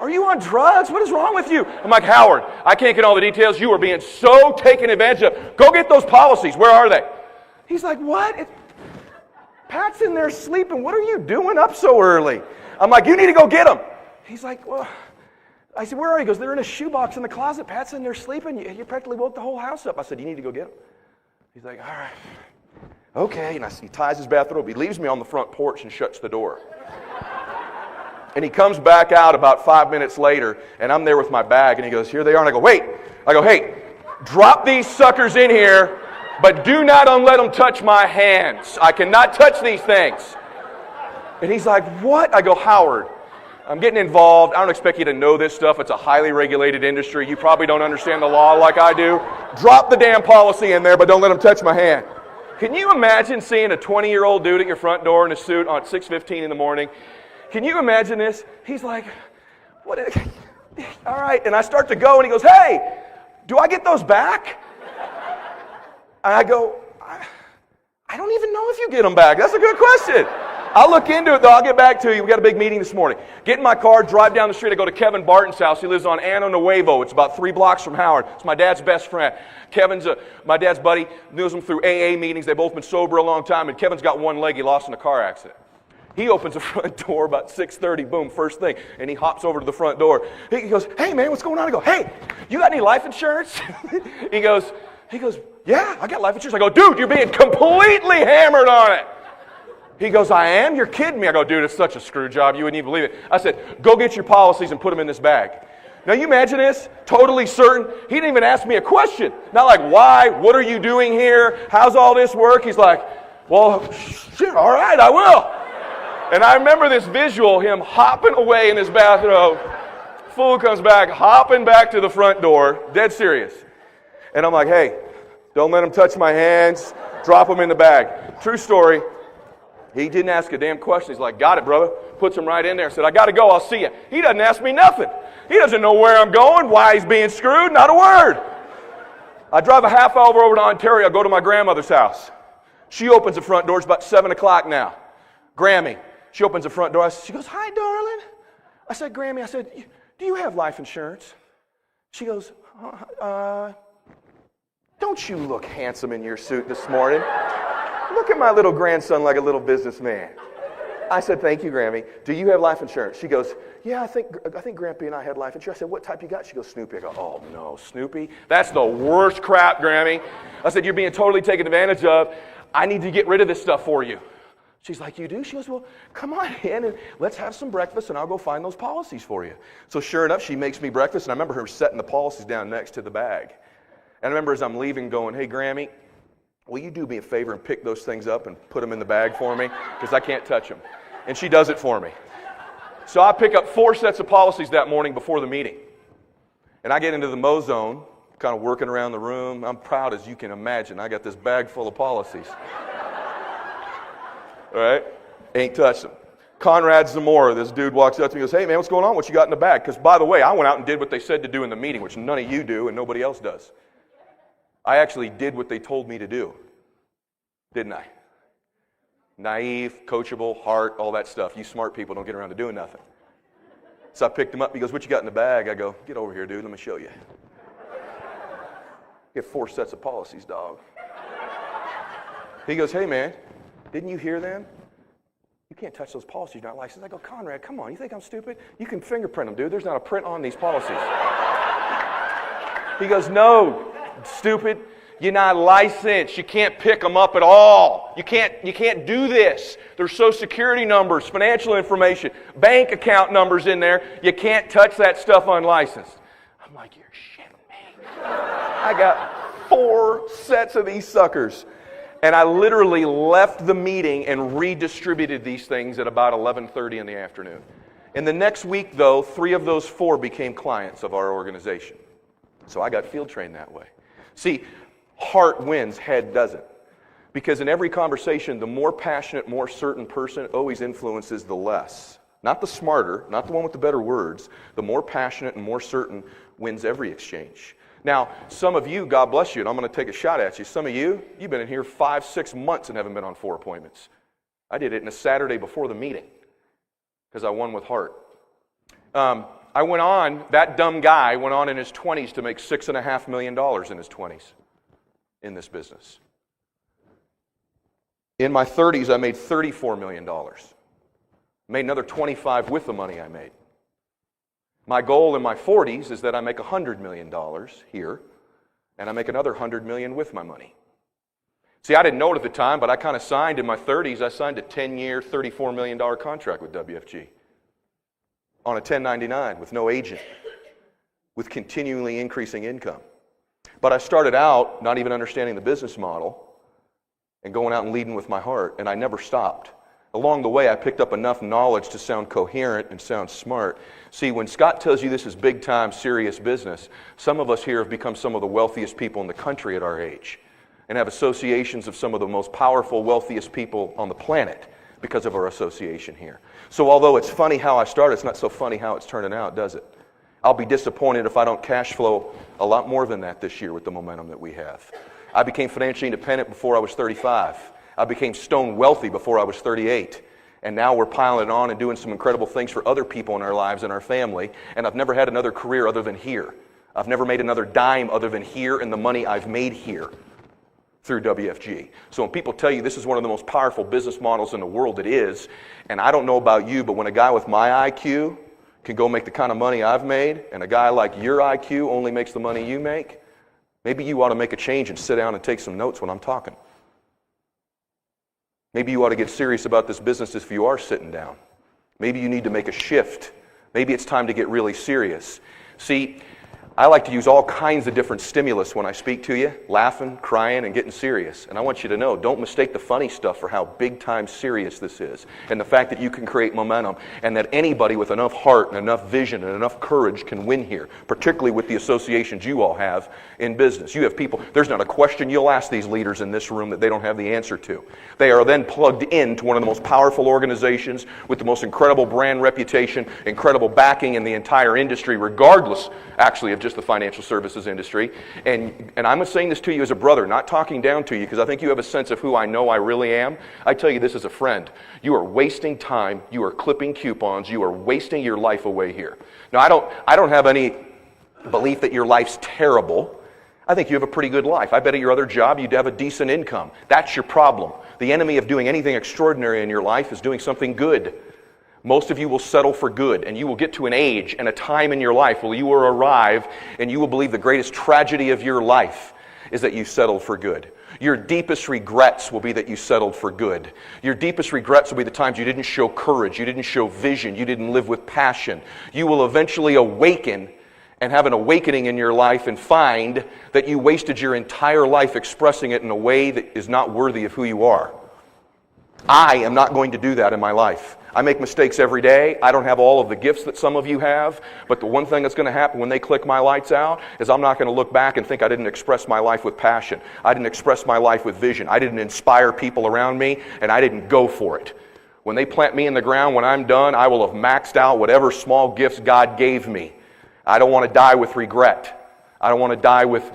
[SPEAKER 1] you on drugs? What is wrong with you? I'm like, Howard, I can't get all the details. You are being so taken advantage of. Go get those policies. Where are they? He's like, what? Pat's in there sleeping. What are you doing up so early? I'm like, you need to go get them. He's like, well, I said, where are you? He goes, they're in a shoebox in the closet. Pat's in there sleeping. You practically woke the whole house up. I said, you need to go get them. He's like, all right. Okay. And he ties his bathrobe. He leaves me on the front porch and shuts the door. And he comes back out about 5 minutes later, and I'm there with my bag, and he goes, here they are. And I go, wait. I go, hey, drop these suckers in here, but do not let them touch my hands. I cannot touch these things. And he's like, what? I go, Howard, I'm getting involved. I don't expect you to know this stuff. It's a highly regulated industry. You probably don't understand the law like I do. Drop the damn policy in there, but don't let them touch my hand. Can you imagine seeing a 20-year-old dude at your front door in a suit on 6:15 in the morning? Can you imagine this? He's like, what? All right. And I start to go, and he goes, hey, do I get those back? And I go, I don't even know if you get them back. That's a good question. I'll look into it, though. I'll get back to you. We got a big meeting this morning. Get in my car, drive down the street. I go to Kevin Barton's house. He lives on Ano Nuevo. It's about 3 blocks from Howard. It's my dad's best friend. Kevin's my dad's buddy. Knows him through AA meetings. They've both been sober a long time, and Kevin's got one leg he lost in a car accident. He opens the front door about 6:30, boom, first thing, and he hops over to the front door. He goes, hey, man, what's going on? I go, hey, you got any life insurance? He goes, yeah, I got life insurance. I go, dude, you're being completely hammered on it. He goes, I am? You're kidding me. I go, dude, it's such a screw job. You wouldn't even believe it. I said, go get your policies and put them in this bag. Now you imagine this? Totally certain. He didn't even ask me a question. Not like, why? What are you doing here? How's all this work? He's like, well, shit, all right, I will. And I remember this visual, him hopping away in his bathrobe. Fool comes back, hopping back to the front door, dead serious. And I'm like, hey, don't let him touch my hands. Drop them in the bag. True story. He didn't ask a damn question. He's like, got it, brother. Puts them right in there. Said, I got to go. I'll see you. He doesn't ask me nothing. He doesn't know where I'm going, why he's being screwed, not a word. I drive a half hour over to Ontario, go to my grandmother's house. She opens the front door. It's about 7 o'clock now. Grammy. She opens the front door. She goes, hi, darling. I said, Grammy, I said, do you have life insurance? She goes, don't you look handsome in your suit this morning? Look at my little grandson like a little businessman. I said, thank you, Grammy. Do you have life insurance? She goes, yeah, I think Grampy and I had life insurance. I said, what type you got? She goes, Snoopy. I go, oh, no, Snoopy? That's the worst crap, Grammy. I said, you're being totally taken advantage of. I need to get rid of this stuff for you. She's like, you do? She goes, well, come on in and let's have some breakfast and I'll go find those policies for you. So sure enough, she makes me breakfast and I remember her setting the policies down next to the bag. And I remember as I'm leaving going, hey, Grammy, will you do me a favor and pick those things up and put them in the bag for me? Because I can't touch them. And she does it for me. So I pick up 4 sets of policies that morning before the meeting. And I get into the Mo-Zone, kind of working around the room. I'm proud as you can imagine. I got this bag full of policies. All right? Ain't touched them. Conrad Zamora, this dude walks up to me and goes, hey, man, what's going on? What you got in the bag? Because, by the way, I went out and did what they said to do in the meeting, which none of you do and nobody else does. I actually did what they told me to do, didn't I? Naive, coachable, heart, all that stuff. You smart people don't get around to doing nothing. So I picked him up. He goes, what you got in the bag? I go, get over here, dude. Let me show you. You have 4 sets of policies, dog. He goes, hey, man, didn't you hear them? You can't touch those policies. You're not licensed. I go, Conrad, come on. You think I'm stupid? You can fingerprint them, dude. There's not a print on these policies. He goes, no, stupid. You're not licensed. You can't pick them up at all. You can't do this. There's Social Security numbers, financial information, bank account numbers in there. You can't touch that stuff unlicensed. I'm like, you're shitting me. I got 4 sets of these suckers. And I literally left the meeting and redistributed these things at about 11:30 in the afternoon. In the next week, though, 3 of those 4 became clients of our organization. So I got field trained that way. See, heart wins, head doesn't. Because in every conversation, the more passionate, more certain person always influences the less. Not the smarter, not the one with the better words. The more passionate and more certain wins every exchange. Now, some of you, God bless you, and I'm going to take a shot at you. Some of you, you've been in here 5-6 months and haven't been on 4 appointments. I did it in a Saturday before the meeting because I won with heart. That dumb guy went on in his 20s to make $6.5 million in his 20s in this business. In my 30s, I made $34 million. Made another 25 with the money I made. My goal in my 40s is that I make $100 million here, and I make another $100 million with my money. See, I didn't know it at the time, but I kind of signed in my 30s, I signed a 10-year, $34 million contract with WFG on a 1099 with no agent, with continually increasing income. But I started out not even understanding the business model and going out and leading with my heart, and I never stopped. Along the way, I picked up enough knowledge to sound coherent and sound smart. See, when Scott tells you this is big-time, serious business, some of us here have become some of the wealthiest people in the country at our age and have associations of some of the most powerful, wealthiest people on the planet because of our association here. So although it's funny how I started, it's not so funny how it's turning out, does it? I'll be disappointed if I don't cash flow a lot more than that this year with the momentum that we have. I became financially independent before I was 35. I became stone wealthy before I was 38. And now we're piling it on and doing some incredible things for other people in our lives and our family. And I've never had another career other than here. I've never made another dime other than here and the money I've made here through WFG. So when people tell you this is one of the most powerful business models in the world, it is. And I don't know about you, but when a guy with my IQ can go make the kind of money I've made, and a guy like your IQ only makes the money you make, maybe you ought to make a change and sit down and take some notes when I'm talking. Maybe you ought to get serious about this business if you are sitting down. Maybe you need to make a shift. Maybe it's time to get really serious. See, I like to use all kinds of different stimulus when I speak to you, laughing, crying, and getting serious. And I want you to know, don't mistake the funny stuff for how big time serious this is. And the fact that you can create momentum and that anybody with enough heart and enough vision and enough courage can win here, particularly with the associations you all have in business. You have people, there's not a question you'll ask these leaders in this room that they don't have the answer to. They are then plugged into one of the most powerful organizations with the most incredible brand reputation, incredible backing in the entire industry, regardless, actually, of just the financial services industry. And I'm saying this to you as a brother, not talking down to you, because I think you have a sense of who I know I really am. I tell you this as a friend. You are wasting time. You are clipping coupons. You are wasting your life away here. Now, I don't have any belief that your life's terrible. I think you have a pretty good life. I bet at your other job you'd have a decent income. That's your problem. The enemy of doing anything extraordinary in your life is doing something good. Most of you will settle for good, and you will get to an age and a time in your life where you will arrive and you will believe the greatest tragedy of your life is that you settled for good. Your deepest regrets will be that you settled for good. Your deepest regrets will be the times you didn't show courage, you didn't show vision, you didn't live with passion. You will eventually awaken and have an awakening in your life and find that you wasted your entire life expressing it in a way that is not worthy of who you are. I am not going to do that in my life. I make mistakes every day. I don't have all of the gifts that some of you have, but the one thing that's going to happen when they click my lights out is I'm not going to look back and think I didn't express my life with passion. I didn't express my life with vision. I didn't inspire people around me, and I didn't go for it. When they plant me in the ground, when I'm done, I will have maxed out whatever small gifts God gave me. I don't want to die with regret. I don't want to die with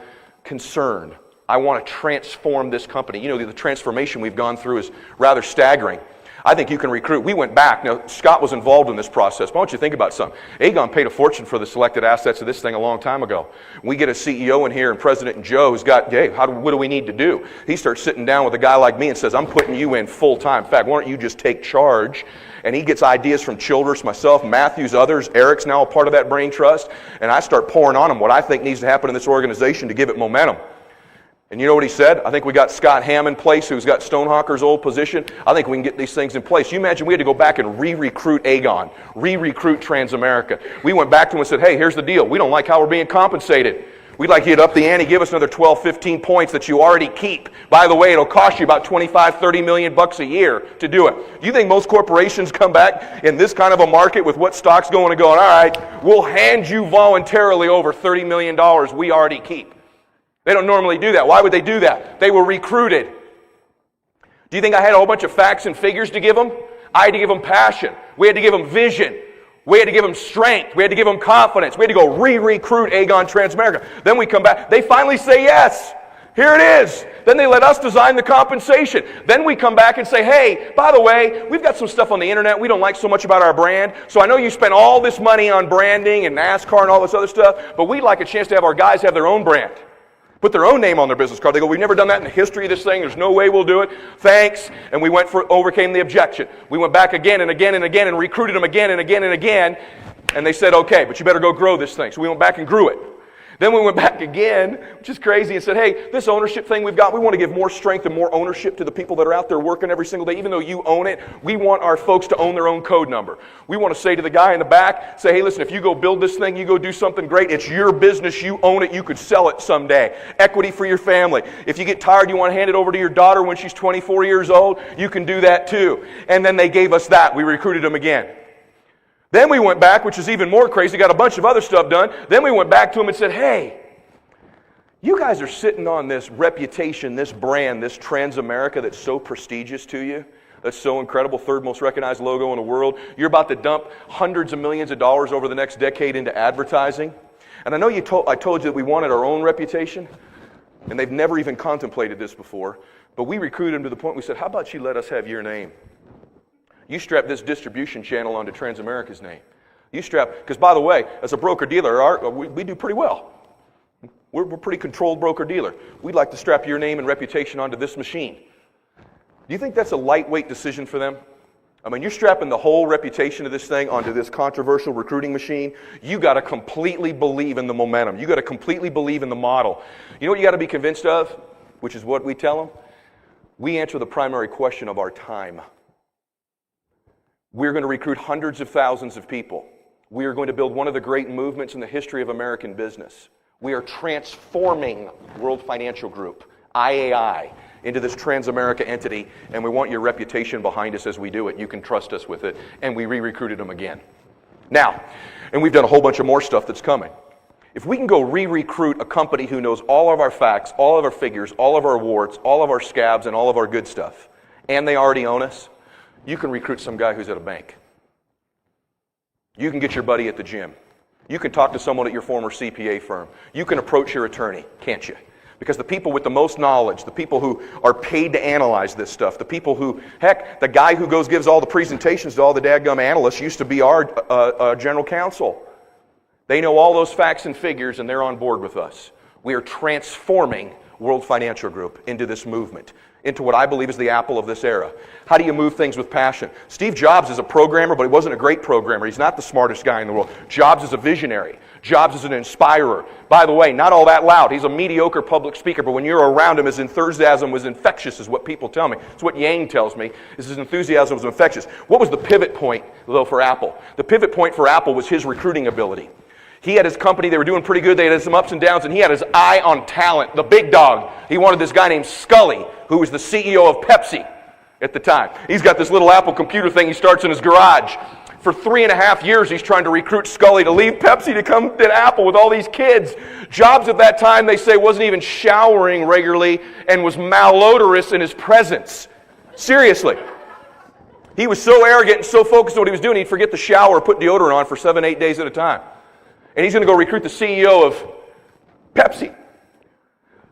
[SPEAKER 1] concern. I want to transform this company. You know, the transformation we've gone through is rather staggering. I think you can recruit. We went back. Now, Scott was involved in this process. Why don't you think about something? Aegon paid a fortune for the selected assets of this thing a long time ago. We get a CEO in here and President Joe who's got, hey, what do we need to do? He starts sitting down with a guy like me and says, I'm putting you in full time. In fact, why don't you just take charge? And he gets ideas from Childress, myself, Matthews, others. Eric's now a part of that brain trust. And I start pouring on him what I think needs to happen in this organization to give it momentum. And you know what he said? I think we got Scott Hamm in place, who's got Stonehawker's old position. I think we can get these things in place. You imagine we had to go back and re-recruit Aegon, re-recruit Transamerica. We went back to him and said, hey, here's the deal. We don't like how we're being compensated. We'd like you to up the ante, give us another 12, 15 points that you already keep. By the way, it'll cost you about 25, 30 million bucks a year to do it. You think most corporations come back in this kind of a market with what stock's going and going, all right, we'll hand you voluntarily over $30 million we already keep. They don't normally do that. Why would they do that? They were recruited. Do you think I had a whole bunch of facts and figures to give them? I had to give them passion. We had to give them vision. We had to give them strength. We had to give them confidence. We had to go re-recruit Aegon Transamerica. Then we come back. They finally say yes. Here it is. Then they let us design the compensation. Then we come back and say, hey, by the way, we've got some stuff on the internet we don't like so much about our brand. So I know you spent all this money on branding and NASCAR and all this other stuff, but we'd like a chance to have our guys have their own brand. Put their own name on their business card. They go, we've never done that in the history of this thing. There's no way we'll do it. Thanks. And we overcame the objection. We went back again and again and again and recruited them again and again and again. And they said, okay, but you better go grow this thing. So we went back and grew it. Then we went back again, which is crazy, and said, hey, this ownership thing we've got, we want to give more strength and more ownership to the people that are out there working every single day. Even though you own it, we want our folks to own their own code number. We want to say to the guy in the back, say, hey, listen, if you go build this thing, you go do something great, it's your business, you own it, you could sell it someday. Equity for your family. If you get tired, you want to hand it over to your daughter when she's 24 years old, you can do that too. And then they gave us that. We recruited them again. Then we went back, which is even more crazy, got a bunch of other stuff done. Then we went back to them and said, hey, you guys are sitting on this reputation, this brand, this Transamerica that's so prestigious to you, that's so incredible, third most recognized logo in the world. You're about to dump hundreds of millions of dollars over the next decade into advertising. And I know I told you that we wanted our own reputation, and they've never even contemplated this before, but we recruited them to the point we said, how about you let us have your name? You strap this distribution channel onto Transamerica's name. You strap, because by the way, as a broker-dealer, we do pretty well. We're a pretty controlled broker-dealer. We'd like to strap your name and reputation onto this machine. Do you think that's a lightweight decision for them? I mean, you're strapping the whole reputation of this thing onto this controversial recruiting machine. You got to completely believe in the momentum. You got to completely believe in the model. You know what you got to be convinced of? Which is what we tell them? We answer the primary question of our time. We're going to recruit hundreds of thousands of people. We are going to build one of the great movements in the history of American business. We are transforming World Financial Group, IAI, into this Transamerica entity, and we want your reputation behind us as we do it. You can trust us with it, and we re-recruited them again. Now, and we've done a whole bunch of more stuff that's coming. If we can go re-recruit a company who knows all of our facts, all of our figures, all of our warts, all of our scabs, and all of our good stuff, and they already own us, you can recruit some guy who's at a bank. You can get your buddy at the gym. You can talk to someone at your former CPA firm. You can approach your attorney, can't you? Because the people with the most knowledge, the people who are paid to analyze this stuff, the people who, heck, the guy who gives all the presentations to all the dadgum analysts used to be our general counsel. They know all those facts and figures, and they're on board with us. We are transforming World Financial Group into this movement, into what I believe is the Apple of this era. How do you move things with passion? Steve Jobs is a programmer, but he wasn't a great programmer. He's not the smartest guy in the world. Jobs is a visionary. Jobs is an inspirer. By the way, not all that loud. He's a mediocre public speaker, but when you're around him, his enthusiasm was infectious, is what people tell me. It's what Yang tells me, is his enthusiasm was infectious. What was the pivot point, though, for Apple? The pivot point for Apple was his recruiting ability. He had his company, they were doing pretty good, they had some ups and downs, and he had his eye on talent, the big dog. He wanted this guy named Scully, who was the CEO of Pepsi at the time. He's got this little Apple computer thing he starts in his garage. For 3.5 years, he's trying to recruit Scully to leave Pepsi to come to Apple with all these kids. Jobs at that time, they say, wasn't even showering regularly and was malodorous in his presence. Seriously. He was so arrogant and so focused on what he was doing, he'd forget to shower or put deodorant on for 7-8 days at a time. And he's going to go recruit the CEO of Pepsi.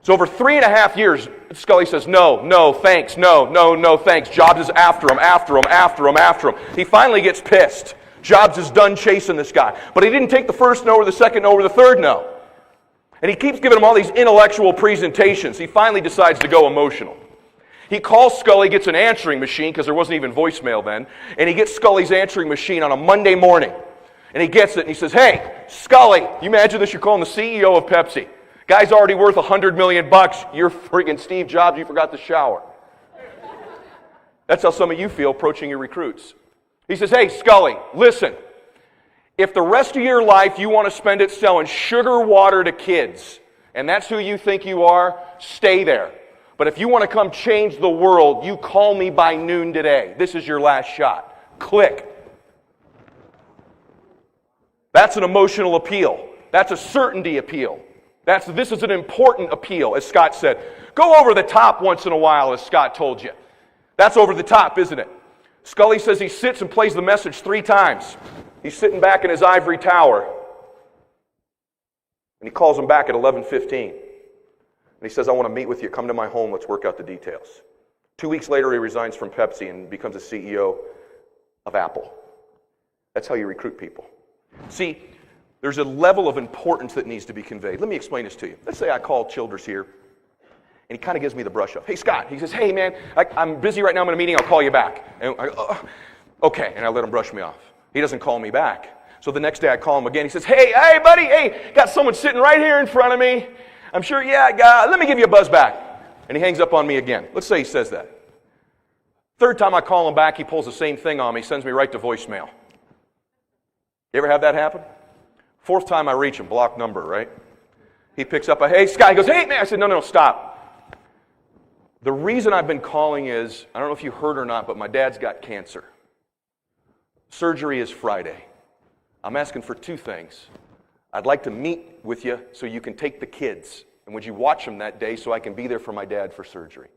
[SPEAKER 1] So over 3.5 years, Scully says, no, thanks, no, thanks. Jobs is after him. He finally gets pissed. Jobs is done chasing this guy. But he didn't take the first no or the second no or the third no. And he keeps giving him all these intellectual presentations. He finally decides to go emotional. He calls Scully, gets an answering machine, because there wasn't even voicemail then, and he gets Scully's answering machine on a Monday morning. And he gets it and he says, hey, Scully, you imagine this, you're calling the CEO of Pepsi. Guy's already worth $100 million. You're friggin' Steve Jobs, you forgot to shower. That's how some of you feel approaching your recruits. He says, hey, Scully, listen. If the rest of your life you want to spend it selling sugar water to kids, and that's who you think you are, stay there. But if you want to come change the world, you call me by noon today. This is your last shot. Click. That's an emotional appeal. That's a certainty appeal. This is an important appeal, as Scott said. Go over the top once in a while, as Scott told you. That's over the top, isn't it? Scully says he sits and plays the message 3 times. He's sitting back in his ivory tower. And he calls him back at 11:15. And he says, I want to meet with you. Come to my home. Let's work out the details. 2 weeks later, he resigns from Pepsi and becomes the CEO of Apple. That's how you recruit people. See, there's a level of importance that needs to be conveyed. Let me explain this to you. Let's say I call Childress here, and he kind of gives me the brush up. Hey, Scott. He says, hey, man, I'm busy right now. I'm in a meeting. I'll call you back. And I go, okay, and I let him brush me off. He doesn't call me back. So the next day I call him again. He says, hey, buddy, got someone sitting right here in front of me. I'm sure, let me give you a buzz back. And he hangs up on me again. Let's say he says that. Third time I call him back, he pulls the same thing on me, sends me right to voicemail. You ever have that happen? Fourth time I reach him, block number, right? He picks up hey, Scott. He goes, hey, man. I said, no, stop. The reason I've been calling is, I don't know if you heard or not, but my dad's got cancer. Surgery is Friday. I'm asking for 2 things. I'd like to meet with you so you can take the kids. And would you watch them that day so I can be there for my dad for surgery?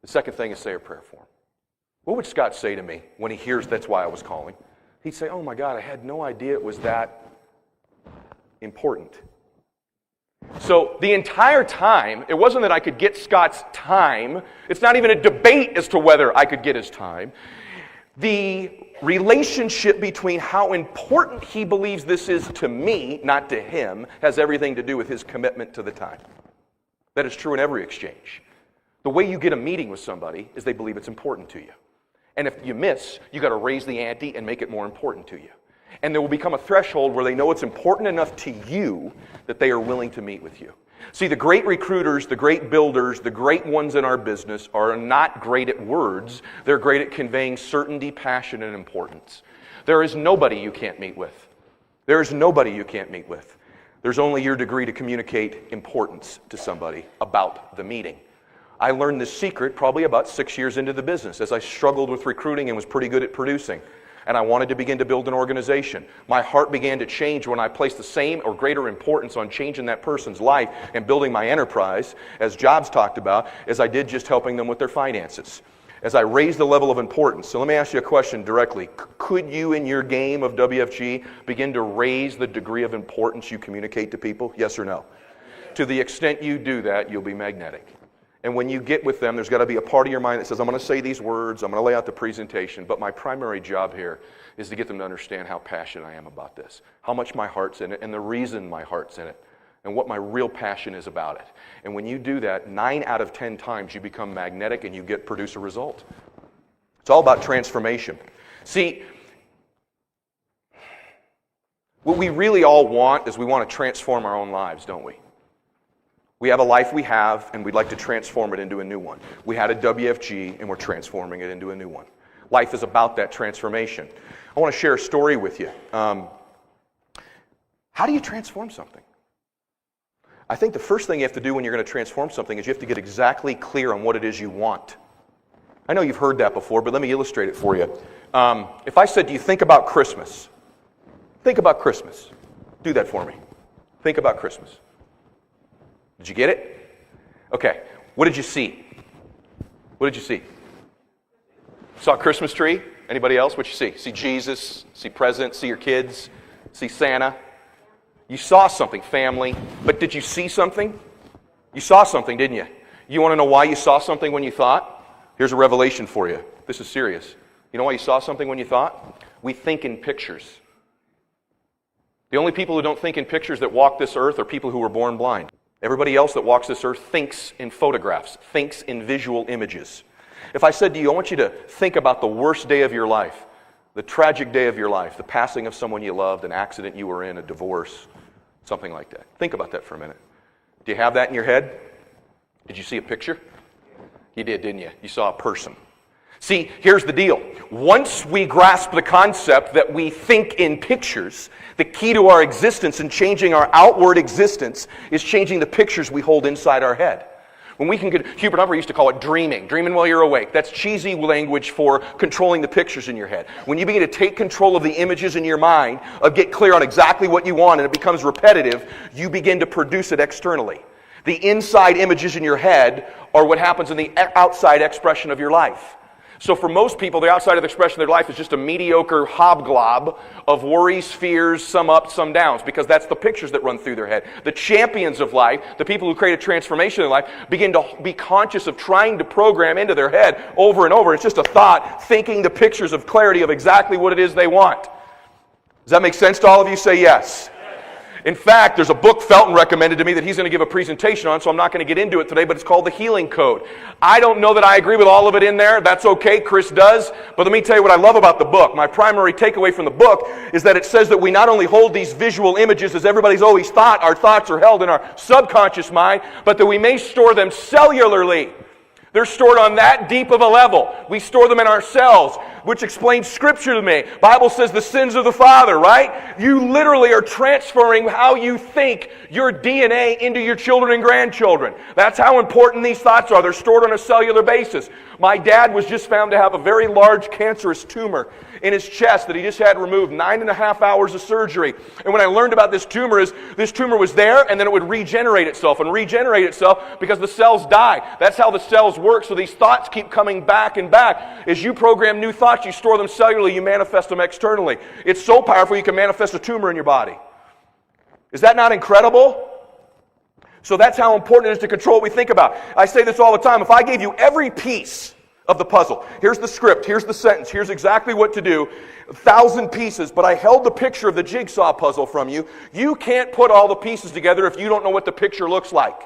[SPEAKER 1] The second thing is say a prayer for him. What would Scott say to me when he hears that's why I was calling? He'd say, oh my God, I had no idea it was that important. So the entire time, it wasn't that I could get Scott's time. It's not even a debate as to whether I could get his time. The relationship between how important he believes this is to me, not to him, has everything to do with his commitment to the time. That is true in every exchange. The way you get a meeting with somebody is they believe it's important to you. And if you miss, you got to raise the ante and make it more important to you. And there will become a threshold where they know it's important enough to you that they are willing to meet with you. See, the great recruiters, the great builders, the great ones in our business are not great at words. They're great at conveying certainty, passion, and importance. There is nobody you can't meet with. There is nobody you can't meet with. There's only your degree to communicate importance to somebody about the meeting. I learned this secret probably about 6 years into the business as I struggled with recruiting and was pretty good at producing. And I wanted to begin to build an organization. My heart began to change when I placed the same or greater importance on changing that person's life and building my enterprise, as Jobs talked about, as I did just helping them with their finances. As I raised the level of importance. So let me ask you a question directly. Could you in your game of WFG begin to raise the degree of importance you communicate to people? Yes or no? To the extent you do that, you'll be magnetic. And when you get with them, there's got to be a part of your mind that says, I'm going to say these words, I'm going to lay out the presentation, but my primary job here is to get them to understand how passionate I am about this, how much my heart's in it, and the reason my heart's in it, and what my real passion is about it. And when you do that, 9 out of 10 times you become magnetic and you produce a result. It's all about transformation. See, what we really all want is we want to transform our own lives, don't we? We have a life we have, and we'd like to transform it into a new one. We had a WFG, and we're transforming it into a new one. Life is about that transformation. I want to share a story with you. How do you transform something? I think the first thing you have to do when you're going to transform something is you have to get exactly clear on what it is you want. I know you've heard that before, but let me illustrate it for you. If I said to you, think about Christmas. Think about Christmas. Do that for me. Think about Christmas. Did you get it? Okay. What did you see? What did you see? Saw a Christmas tree? Anybody else? What you see? See Jesus? See presents? See your kids? See Santa? You saw something, family. But did you see something? You saw something, didn't you? You want to know why you saw something when you thought? Here's a revelation for you. This is serious. You know why you saw something when you thought? We think in pictures. The only people who don't think in pictures that walk this earth are people who were born blind. Everybody else that walks this earth thinks in photographs, thinks in visual images. If I said to you, I want you to think about the worst day of your life, the tragic day of your life, the passing of someone you loved, an accident you were in, a divorce, something like that. Think about that for a minute. Do you have that in your head? Did you see a picture? You did, didn't you? You saw a person. See, here's the deal. Once we grasp the concept that we think in pictures, the key to our existence and changing our outward existence is changing the pictures we hold inside our head. When we can get, Hubert Humphrey used to call it dreaming while you're awake. That's cheesy language for controlling the pictures in your head. When you begin to take control of the images in your mind, get clear on exactly what you want, and it becomes repetitive, you begin to produce it externally. The inside images in your head are what happens in the outside expression of your life. So for most people, the outside of the expression of their life is just a mediocre hobglob of worries, fears, some ups, some downs, because that's the pictures that run through their head. The champions of life, the people who create a transformation in life, begin to be conscious of trying to program into their head over and over. It's just a thought, thinking the pictures of clarity of exactly what it is they want. Does that make sense to all of you? Say yes. In fact, there's a book Felton recommended to me that he's going to give a presentation on, so I'm not going to get into it today, but it's called The Healing Code. I don't know that I agree with all of it in there. That's okay. Chris does. But let me tell you what I love about the book. My primary takeaway from the book is that it says that we not only hold these visual images as everybody's always thought, our thoughts are held in our subconscious mind, but that we may store them cellularly. They're stored on that deep of a level. We store them in our cells, which explains Scripture to me. Bible says the sins of the father, right? You literally are transferring how you think, your DNA, into your children and grandchildren. That's how important these thoughts are. They're stored on a cellular basis. My dad was just found to have a very large cancerous tumor in his chest that he just had removed, 9.5 hours of surgery. And when I learned about this tumor was there, and then it would regenerate itself because the cells die. That's how the cells work, so these thoughts keep coming back and back. As you program new thoughts, you store them cellularly, you manifest them externally. It's so powerful you can manifest a tumor in your body. Is that not incredible? So that's how important it is to control what we think about. I say this all the time. If I gave you every piece of the puzzle, here's the script, here's the sentence, here's exactly what to do, 1,000 pieces, but I held the picture of the jigsaw puzzle from you, you can't put all the pieces together if you don't know what the picture looks like.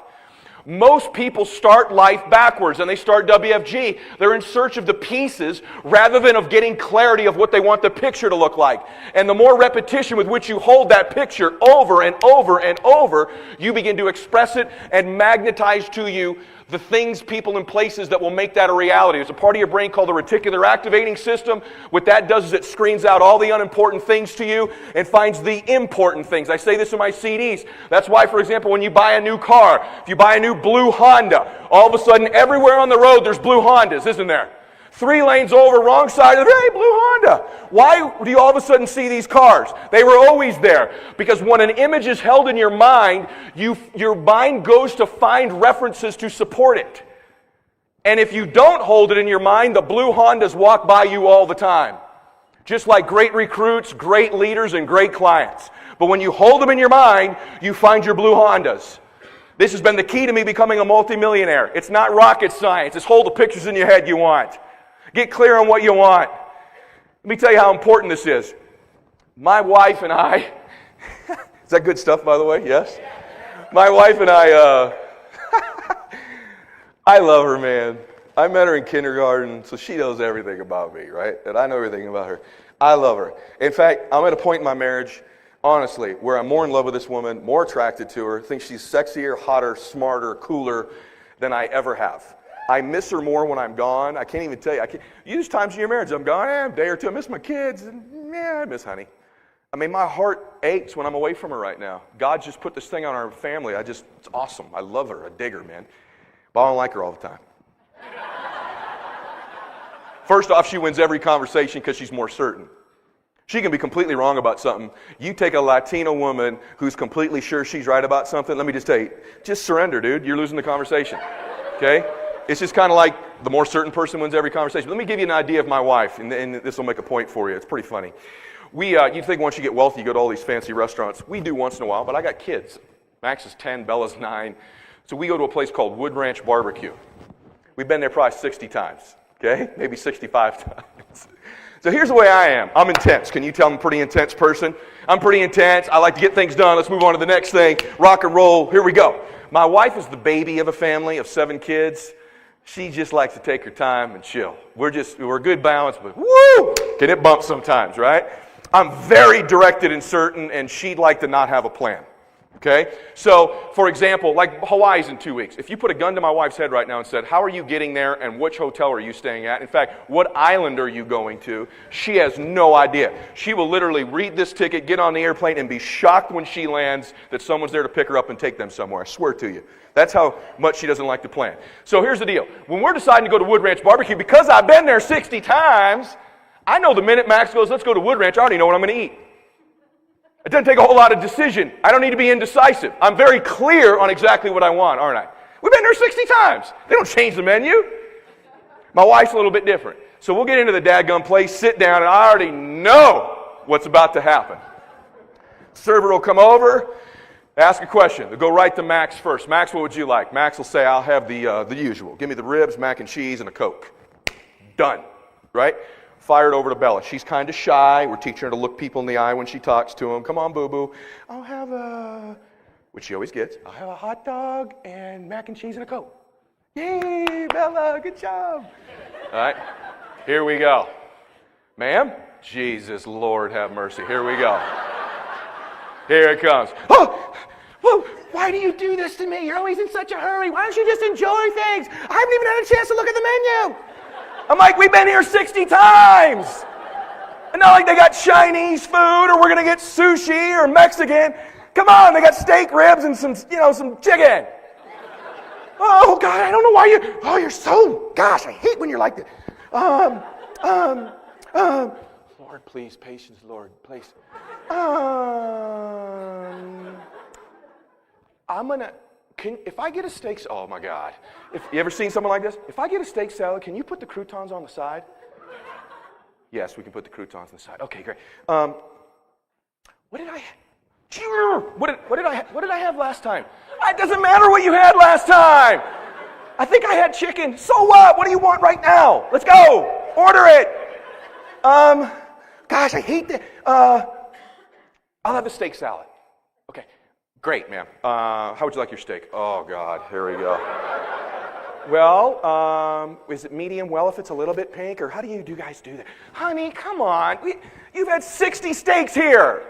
[SPEAKER 1] Most people start life backwards, and they start WFG. They're in search of the pieces rather than of getting clarity of what they want the picture to look like. And the more repetition with which you hold that picture over and over and over, you begin to express it and magnetize to you the things, people, and places that will make that a reality. There's a part of your brain called the reticular activating system. What that does is it screens out all the unimportant things to you and finds the important things. I say this in my CDs. That's why, for example, when you buy a new car, if you buy a new blue Honda, all of a sudden everywhere on the road there's blue Hondas, isn't there? 3 lanes over, wrong side of the, hey, blue Honda. Why do you all of a sudden see these cars? They were always there. Because when an image is held in your mind, your mind goes to find references to support it. And if you don't hold it in your mind, the blue Hondas walk by you all the time. Just like great recruits, great leaders, and great clients. But when you hold them in your mind, you find your blue Hondas. This has been the key to me becoming a multimillionaire. It's not rocket science. It's hold the pictures in your head you want. Get clear on what you want. Let me tell you how important this is. My wife and I, is that good stuff, by the way? Yes? My wife and I, I love her, man. I met her in kindergarten, so she knows everything about me, right? And I know everything about her. I love her. In fact, I'm at a point in my marriage, honestly, where I'm more in love with this woman, more attracted to her, think she's sexier, hotter, smarter, cooler than I ever have. I miss her more when I'm gone. I can't even tell you. Use times in your marriage. I'm gone, a day or two. I miss my kids. And, I miss honey. I mean, my heart aches when I'm away from her right now. God just put this thing on our family. It's awesome. I love her. I dig her, man. But I don't like her all the time. First off, she wins every conversation because she's more certain. She can be completely wrong about something. You take a Latino woman who's completely sure she's right about something, let me just tell you, just surrender, dude. You're losing the conversation. Okay? It's just kind of like the more certain person wins every conversation. Let me give you an idea of my wife, and this will make a point for you. It's pretty funny. You think once you get wealthy, you go to all these fancy restaurants. We do once in a while, but I got kids. Max is 10, Bella's 9. So we go to a place called Wood Ranch Barbecue. We've been there probably 60 times, okay? Maybe 65 times. So here's the way I am. I'm intense. Can you tell I'm a pretty intense person? I'm pretty intense. I like to get things done. Let's move on to the next thing. Rock and roll. Here we go. My wife is the baby of a family of 7 kids. She just likes to take her time and chill. We're a good balance, but woo! Can it bump sometimes, right? I'm very directed and certain, and she'd like to not have a plan. Okay? So, for example, like Hawaii's in 2 weeks. If you put a gun to my wife's head right now and said, how are you getting there and which hotel are you staying at? In fact, what island are you going to? She has no idea. She will literally read this ticket, get on the airplane, and be shocked when she lands that someone's there to pick her up and take them somewhere. I swear to you. That's how much she doesn't like to plan. So here's the deal. When we're deciding to go to Wood Ranch Barbecue, because I've been there 60 times, I know the minute Max goes, let's go to Wood Ranch, I already know what I'm going to eat. It doesn't take a whole lot of decision. I don't need to be indecisive. I'm very clear on exactly what I want, aren't I? We've been there 60 times. They don't change the menu. My wife's a little bit different. So we'll get into the dadgum place, sit down, and I already know what's about to happen. Server will come over, ask a question. They'll go right to Max first. Max, what would you like? Max will say, I'll have the usual. Give me the ribs, mac and cheese, and a Coke. Done. Right? Fired over to Bella. She's kind of shy. We're teaching her to look people in the eye when she talks to them. Come on, boo-boo. I'll have which she always gets, I'll have a hot dog and mac and cheese and a Coke. Yay, Bella, good job. All right, here we go. Ma'am? Jesus, Lord have mercy. Here we go. Here it comes. Oh, whoa, why do you do this to me? You're always in such a hurry. Why don't you just enjoy things? I haven't even had a chance to look at the menu. I'm like, we've been here 60 times. And not like they got Chinese food or we're going to get sushi or Mexican. Come on, they got steak ribs and some chicken. Oh, God, I don't know why you're so, gosh, I hate when you're like that. Lord, please, patience, Lord, please. If I get a steak, oh my God. If you ever seen someone like this? If I get a steak salad, can you put the croutons on the side? Yes, we can put the croutons on the side. Okay, great. What did I have last time? It doesn't matter what you had last time. I think I had chicken. So what? What do you want right now? Let's go. Order it. Gosh, I hate that. I'll have a steak salad. Okay. Great, ma'am. How would you like your steak? Oh, God, here we go. Well, is it medium well if it's a little bit pink, or how do you guys do that? Honey, come on. You've had 60 steaks here.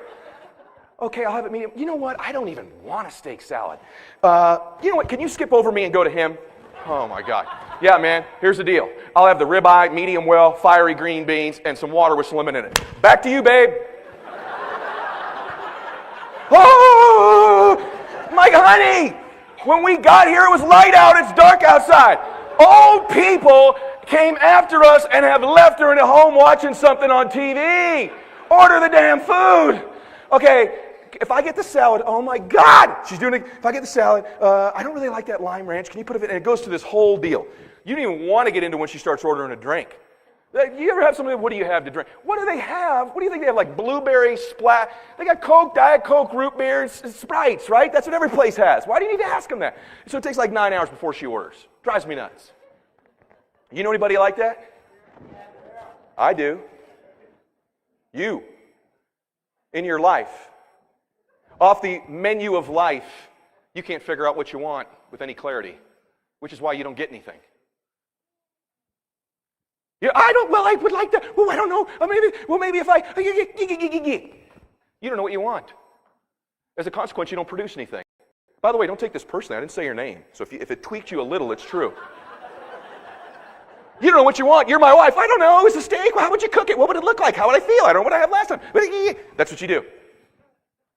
[SPEAKER 1] Okay, I'll have it medium. You know what? I don't even want a steak salad. You know what? Can you skip over me and go to him? Oh, my God. Yeah, man, here's the deal. I'll have the ribeye, medium well, fiery green beans, and some water with some lemon in it. Back to you, babe. Oh, my honey, when we got here, it was light out. It's dark outside. Old people came after us and have left her at home watching something on TV. Order the damn food. Okay, if I get the salad, oh my God, she's doing it. If I get the salad, I don't really like that lime ranch. Can you put it in? And it goes to this whole deal. You don't even want to get into when she starts ordering a drink. You ever have somebody, what do you have to drink? What do they have? What do you think they have? Like blueberry splat? They got Coke, Diet Coke, root beer, and Sprites, right? That's what every place has. Why do you need to ask them that? So it takes like 9 hours before she orders. Drives me nuts. You know anybody like that? I do. You. In your life. Off the menu of life, you can't figure out what you want with any clarity, which is why you don't get anything. Yeah, I would like that. Well, I don't know. Maybe if I... You don't know what you want. As a consequence, you don't produce anything. By the way, don't take this personally. I didn't say your name. So if it tweaked you a little, it's true. You don't know what you want. You're my wife. I don't know. It's a steak. Well, how would you cook it? What would it look like? How would I feel? I don't know what I had last time. That's what you do.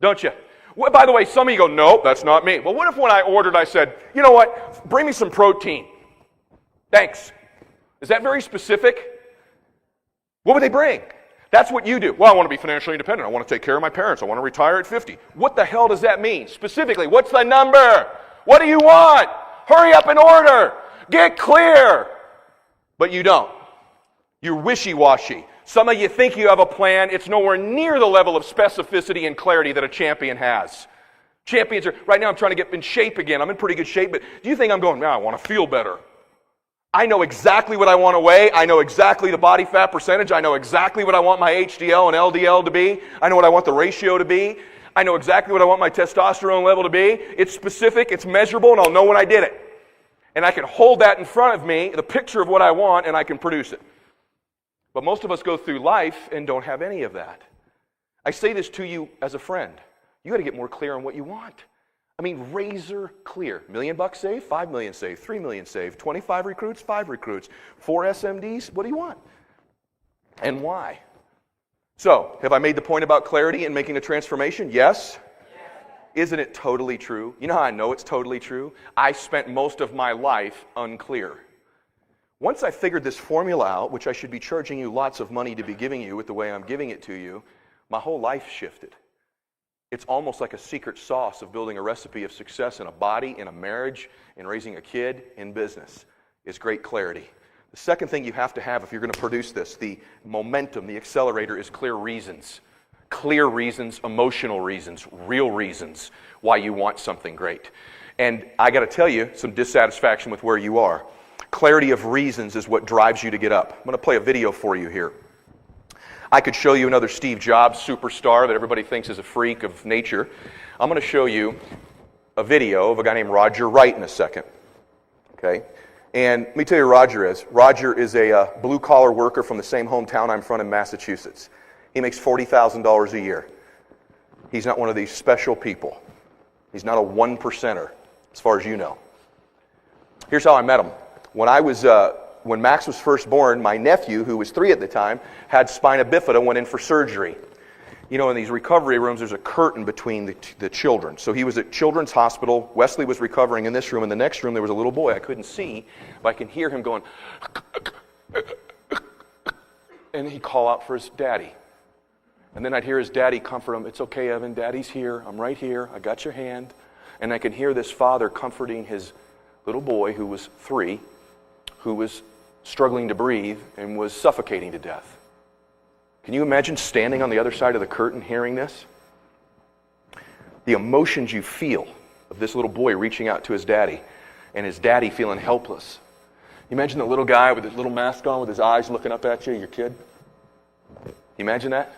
[SPEAKER 1] Don't you? Well, by the way, some of you go, nope, that's not me. Well, what if when I ordered, I said, you know what? Bring me some protein. Thanks. Is that very specific? What would they bring? That's what you do. Well, I want to be financially independent. I want to take care of my parents. I want to retire at 50. What the hell does that mean? Specifically, what's the number? What do you want? Hurry up and order. Get clear. But you don't. You're wishy-washy. Some of you think you have a plan. It's nowhere near the level of specificity and clarity that a champion has. Champions are, right now I'm trying to get in shape again. I'm in pretty good shape, but do you think I'm going, I want to feel better? I know exactly what I want to weigh. I know exactly the body fat percentage. I know exactly what I want my HDL and LDL to be. I know what I want the ratio to be. I know exactly what I want my testosterone level to be. It's specific, it's measurable, and I'll know when I did it. And I can hold that in front of me, the picture of what I want, and I can produce it. But most of us go through life and don't have any of that. I say this to you as a friend. You got to get more clear on what you want. I mean, razor clear. $1 million saved, $5 million saved, $3 million saved, 25 recruits, 5 recruits, 4 SMDs. What do you want? And why? So, have I made the point about clarity and making a transformation? Yes. Isn't it totally true? You know how I know it's totally true? I spent most of my life unclear. Once I figured this formula out, which I should be charging you lots of money to be giving you with the way I'm giving it to you, my whole life shifted. It's almost like a secret sauce of building a recipe of success in a body, in a marriage, in raising a kid, in business, is great clarity. The second thing you have to have if you're going to produce this, the momentum, the accelerator, is clear reasons. Clear reasons, emotional reasons, real reasons why you want something great. And I got to tell you, some dissatisfaction with where you are. Clarity of reasons is what drives you to get up. I'm going to play a video for you here. I could show you another Steve Jobs superstar that everybody thinks is a freak of nature. I'm going to show you a video of a guy named Roger Wright in a second. Okay? And let me tell you who Roger is. Roger is a blue-collar worker from the same hometown I'm from in Massachusetts. He makes $40,000 a year. He's not one of these special people. He's not a 1%er, as far as you know. Here's how I met him. When Max was first born, my nephew, who was 3 at the time, had spina bifida, went in for surgery. You know, in these recovery rooms, there's a curtain between the children. So he was at Children's Hospital. Wesley was recovering in this room. In the next room, there was a little boy. I couldn't see, but I can hear him going, and he'd call out for his daddy. And then I'd hear his daddy comfort him. It's okay, Evan. Daddy's here. I'm right here. I got your hand. And I can hear this father comforting his little boy, who was 3, who was struggling to breathe and was suffocating to death. Can you imagine standing on the other side of the curtain hearing this? The emotions you feel of this little boy reaching out to his daddy and his daddy feeling helpless. You imagine the little guy with his little mask on with his eyes looking up at you, your kid? You imagine that?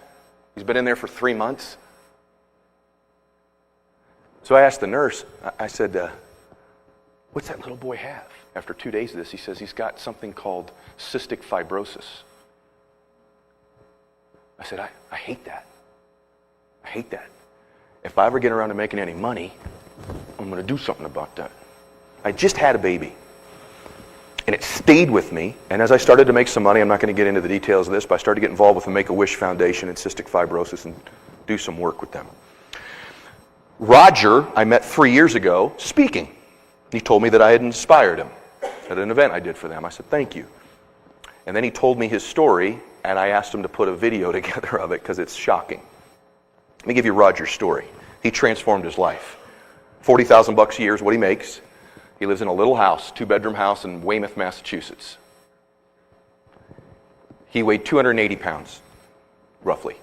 [SPEAKER 1] He's been in there for 3 months. So I asked the nurse, I said, what's that little boy have? After 2 days of this, he says he's got something called cystic fibrosis. I said, I hate that. I hate that. If I ever get around to making any money, I'm going to do something about that. I just had a baby. And it stayed with me. And as I started to make some money, I'm not going to get into the details of this, but I started to get involved with the Make-A-Wish Foundation and cystic fibrosis and do some work with them. Roger, I met 3 years ago speaking. He told me that I had inspired him at an event I did for them. I said, thank you. And then he told me his story, and I asked him to put a video together of it because it's shocking. Let me give you Roger's story. He transformed his life. $40,000 a year is what he makes. He lives in a little house, 2-bedroom house in Weymouth, Massachusetts. He weighed 280 pounds, roughly.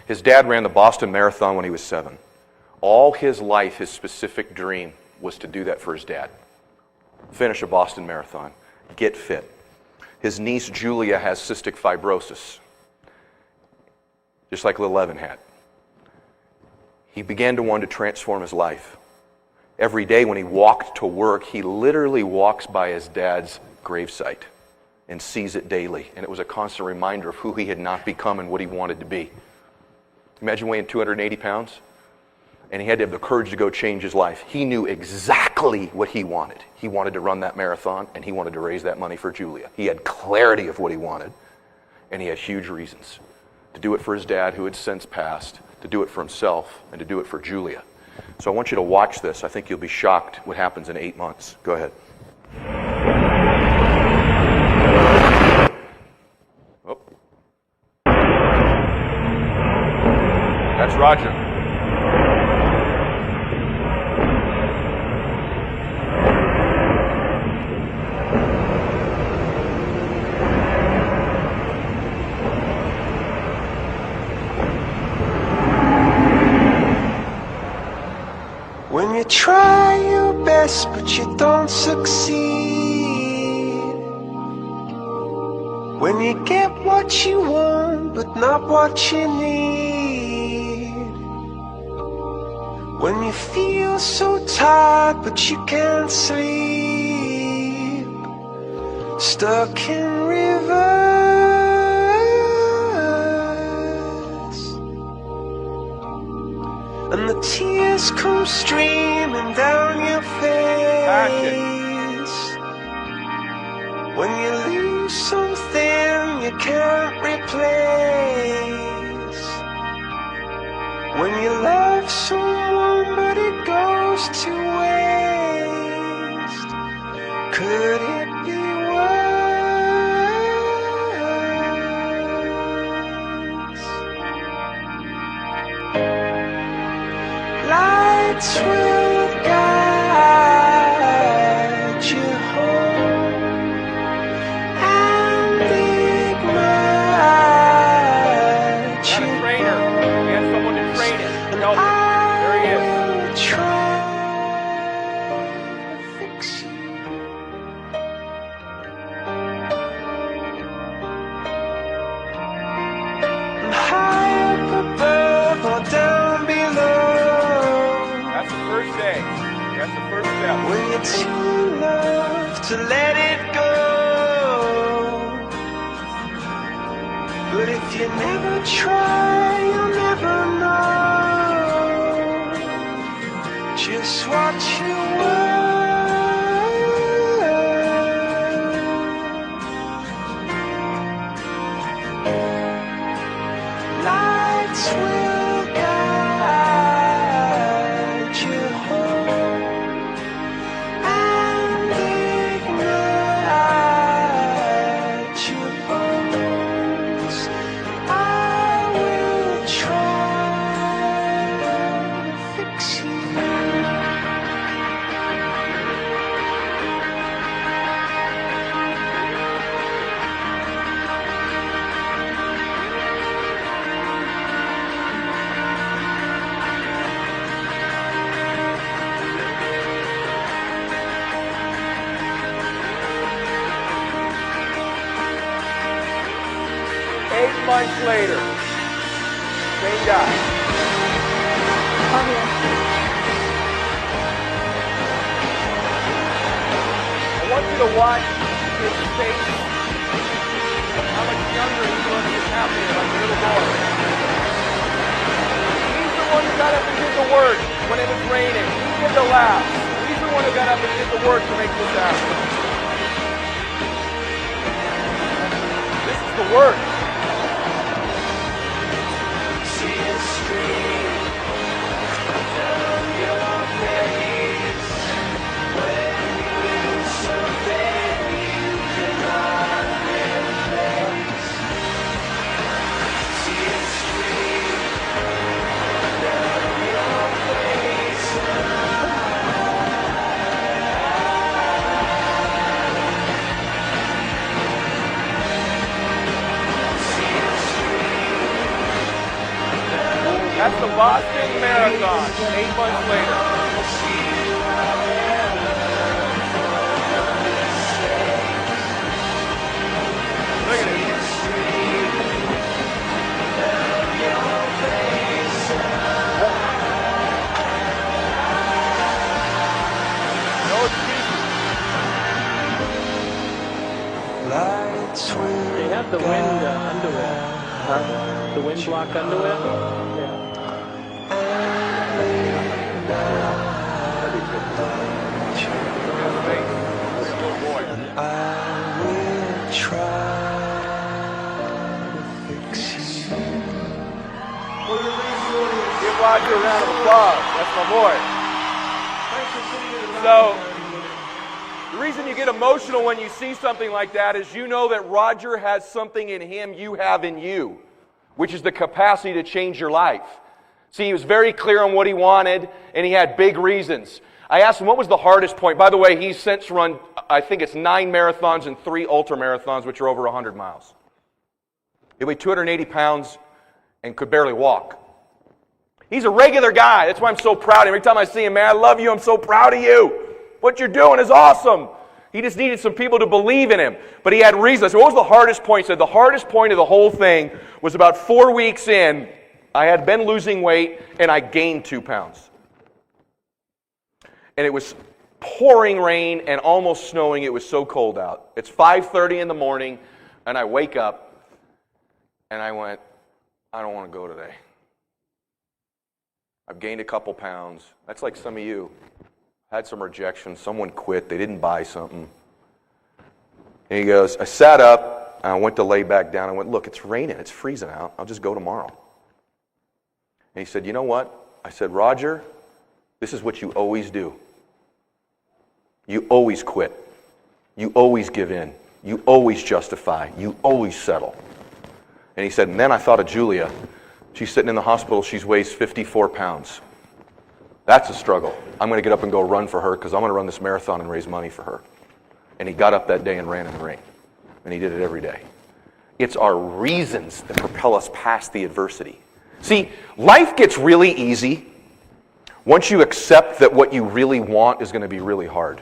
[SPEAKER 1] His dad ran the Boston Marathon when he was 7. All his life, his specific dream was to do that for his dad. Finish a Boston Marathon, get fit. His niece Julia has cystic fibrosis, just like little Evan had. He began to want to transform his life. Every day when he walked to work, he literally walks by his dad's gravesite and sees it daily. And it was a constant reminder of who he had not become and what he wanted to be. Imagine weighing 280 pounds. And he had to have the courage to go change his life. He knew exactly what he wanted. He wanted to run that marathon, and he wanted to raise that money for Julia. He had clarity of what he wanted, and he had huge reasons to do it for his dad, who had since passed, to do it for himself, and to do it for Julia. So I want you to watch this. I think you'll be shocked what happens in 8 months. Go ahead. Oh. That's Roger.
[SPEAKER 3] When you try your best but you don't succeed, when you get what you want but not what you need, when you feel so tired but you can't sleep, stuck in reverse, and the tears come streaming down your face. When you lose something you can't replace, when you love someone but it goes to waste, could it be worse? Lights will guide you home and ignite you.
[SPEAKER 1] Trainer. We had someone to train it. Help him. There he is.
[SPEAKER 3] Will try to fix you. And high up above or down below,
[SPEAKER 1] That's the first day. That's the first step.
[SPEAKER 3] when you're too loved to let it go. But if you never try, you'll never know just what you were. Lights will guide you home and ignite your bones. I will try to fix you.
[SPEAKER 1] Eight months later, same guy. want you to watch his face, how much younger he looks is happening, like a little boy. He's the one who got up and did the work when it was raining. He did the laughs. He's the one who got up and did the work to make this happen. This is the work. That's the Boston Marathon, 8 months later. Look at it. No excuses.
[SPEAKER 4] They have the wind underwear. Huh? The wind block underwear? Yeah.
[SPEAKER 3] I will try to fix you.
[SPEAKER 1] Give Roger a round of applause. That's my boy. So, the reason you get emotional when you see something like that is you know that Roger has something in him you have in you, which is the capacity to change your life. See, he was very clear on what he wanted, and he had big reasons. I asked him, what was the hardest point? By the way, he's since run, I think it's 9 marathons and 3 ultra marathons, which are over 100 miles. He weighed 280 pounds and could barely walk. He's a regular guy. That's why I'm so proud of him. Every time I see him, man, I love you. I'm so proud of you. What you're doing is awesome. He just needed some people to believe in him. But he had reasons. So what was the hardest point? He said the hardest point of the whole thing was about 4 weeks in, I had been losing weight, and I gained 2 pounds. And it was pouring rain and almost snowing. It was so cold out. It's 5:30 in the morning, and I wake up, and I went, I don't want to go today. I've gained a couple pounds. That's like some of you. Had some rejection. Someone quit. They didn't buy something. And he goes, I sat up, and I went to lay back down. I went, look, it's raining. It's freezing out. I'll just go tomorrow. And he said, you know what? I said, Roger, this is what you always do. You always quit. You always give in. You always justify. You always settle. And he said, and then I thought of Julia. She's sitting in the hospital. She weighs 54 pounds. That's a struggle. I'm going to get up and go run for her because I'm going to run this marathon and raise money for her. And he got up that day and ran in the rain. And he did it every day. It's our reasons that propel us past the adversity. See, life gets really easy once you accept that what you really want is going to be really hard.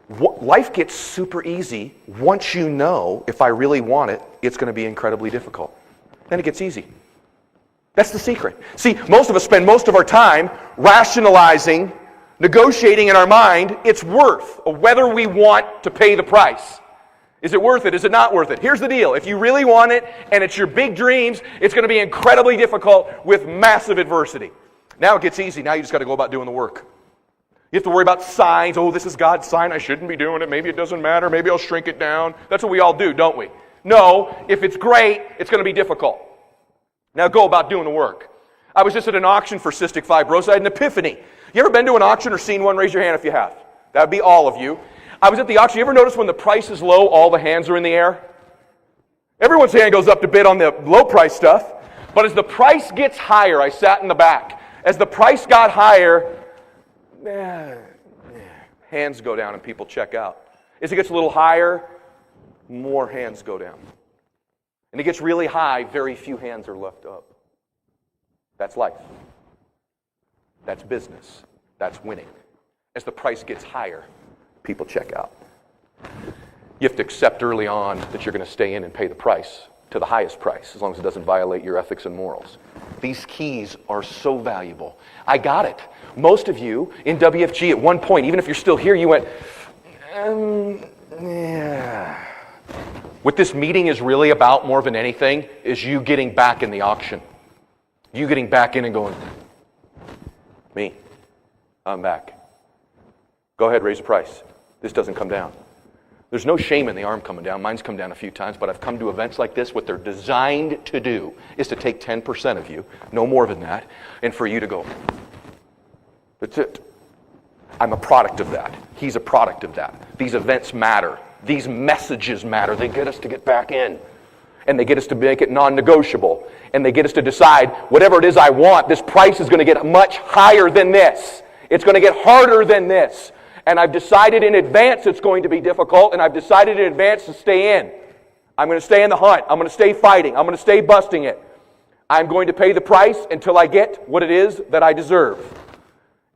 [SPEAKER 1] Life gets super easy once you know if I really want it, it's going to be incredibly difficult. Then it gets easy. That's the secret. See, most of us spend most of our time rationalizing, negotiating in our mind its worth, or whether we want to pay the price. Is it worth it? Is it not worth it? Here's the deal. If you really want it and it's your big dreams, it's going to be incredibly difficult with massive adversity. Now it gets easy. Now you just got to go about doing the work. You have to worry about signs. Oh, this is God's sign. I shouldn't be doing it. Maybe it doesn't matter. Maybe I'll shrink it down. That's what we all do, don't we? No, if it's great, it's going to be difficult. Now go about doing the work. I was just at an auction for cystic fibrosis. I had an epiphany. You ever been to an auction or seen one? Raise your hand if you have. That would be all of you. I was at the auction. You ever notice when the price is low, all the hands are in the air? Everyone's hand goes up to bid on the low price stuff. But as the price gets higher, I sat in the back. As the price got higher, hands go down and people check out. As it gets a little higher, more hands go down. And it gets really high, very few hands are left up. That's life. That's business. That's winning. As the price gets higher, people check out. You have to accept early on that you're going to stay in and pay the price to the highest price, as long as it doesn't violate your ethics and morals. These keys are so valuable. I got it. Most of you in WFG at one point, even if you're still here, you went, yeah. What this meeting is really about more than anything is you getting back in the auction. You getting back in and going, me, I'm back. Go ahead, raise the price. This doesn't come down. There's no shame in the arm coming down. Mine's come down a few times, but I've come to events like this. What they're designed to do is to take 10% of you, no more than that, and for you to go, that's it. I'm a product of that. He's a product of that. These events matter. These messages matter. They get us to get back in. And they get us to make it non-negotiable. And they get us to decide, whatever it is I want, this price is going to get much higher than this. It's going to get harder than this. And I've decided in advance it's going to be difficult, and I've decided in advance to stay in. I'm going to stay in the hunt. I'm going to stay fighting. I'm going to stay busting it. I'm going to pay the price until I get what it is that I deserve.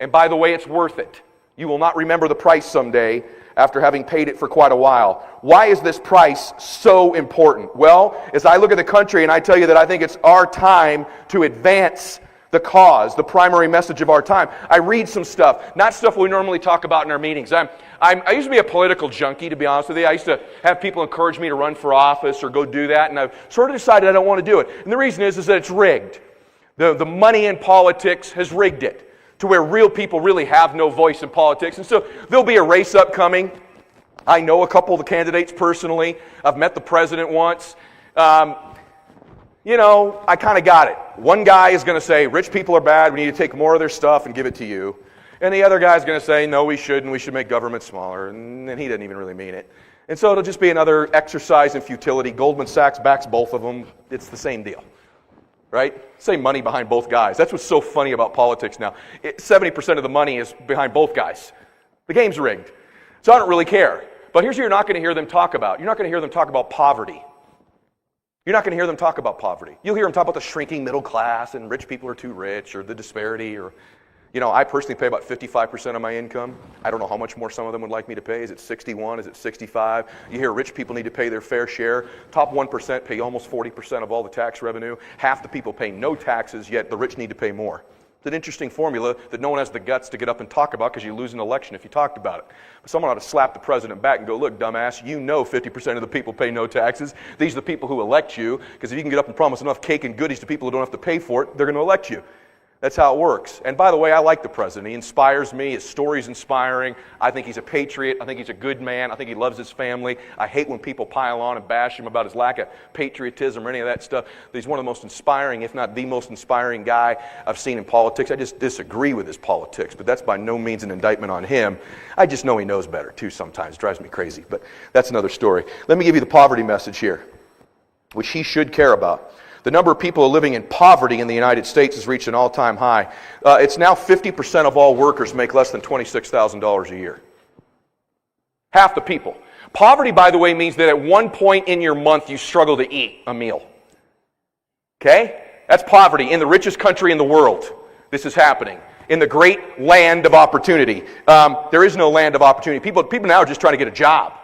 [SPEAKER 1] And by the way, it's worth it. You will not remember the price someday after having paid it for quite a while. Why is this price so important? Well, as I look at the country and I tell you that I think it's our time to advance the cause, the primary message of our time. I read some stuff, not stuff we normally talk about in our meetings. I used to be a political junkie, to be honest with you. I used to have people encourage me to run for office or go do that, and I've sort of decided I don't want to do it. And the reason is that it's rigged. The money in politics has rigged it to where real people really have no voice in politics. And so there'll be a race upcoming. I know a couple of the candidates personally. I've met the president once. I kind of got it. One guy is going to say, rich people are bad, we need to take more of their stuff and give it to you. And the other guy is going to say, no, we shouldn't, we should make government smaller. And he doesn't even really mean it. And so it'll just be another exercise in futility. Goldman Sachs backs both of them. It's the same deal. Right? Same money behind both guys. That's what's so funny about politics now. 70% of the money is behind both guys. The game's rigged. So I don't really care. But here's what you're not going to hear them talk about. You're not going to hear them talk about poverty. You're not going to hear them talk about poverty. You'll hear them talk about the shrinking middle class and rich people are too rich or the disparity or, I personally pay about 55% of my income. I don't know how much more some of them would like me to pay. Is it 61? Is it 65? You hear rich people need to pay their fair share. Top 1% pay almost 40% of all the tax revenue. Half the people pay no taxes, yet the rich need to pay more. It's an interesting formula that no one has the guts to get up and talk about because you lose an election if you talked about it. But someone ought to slap the president back and go, look, dumbass, 50% of the people pay no taxes. These are the people who elect you, because if you can get up and promise enough cake and goodies to people who don't have to pay for it, they're going to elect you. That's how it works. And by the way, I like the president. He inspires me. His story's inspiring. I think he's a patriot. I think he's a good man. I think he loves his family. I hate when people pile on and bash him about his lack of patriotism or any of that stuff. He's one of the most inspiring, if not the most inspiring guy I've seen in politics. I just disagree with his politics, but that's by no means an indictment on him. I just know he knows better, too, sometimes. It drives me crazy, but that's another story. Let me give you the poverty message here, which he should care about. The number of people living in poverty in the United States has reached an all-time high. It's now 50% of all workers make less than $26,000 a year. Half the people. Poverty, by the way, means that at one point in your month you struggle to eat a meal. Okay? That's poverty in the richest country in the world. This is happening. In the great land of opportunity. There is no land of opportunity. People now are just trying to get a job.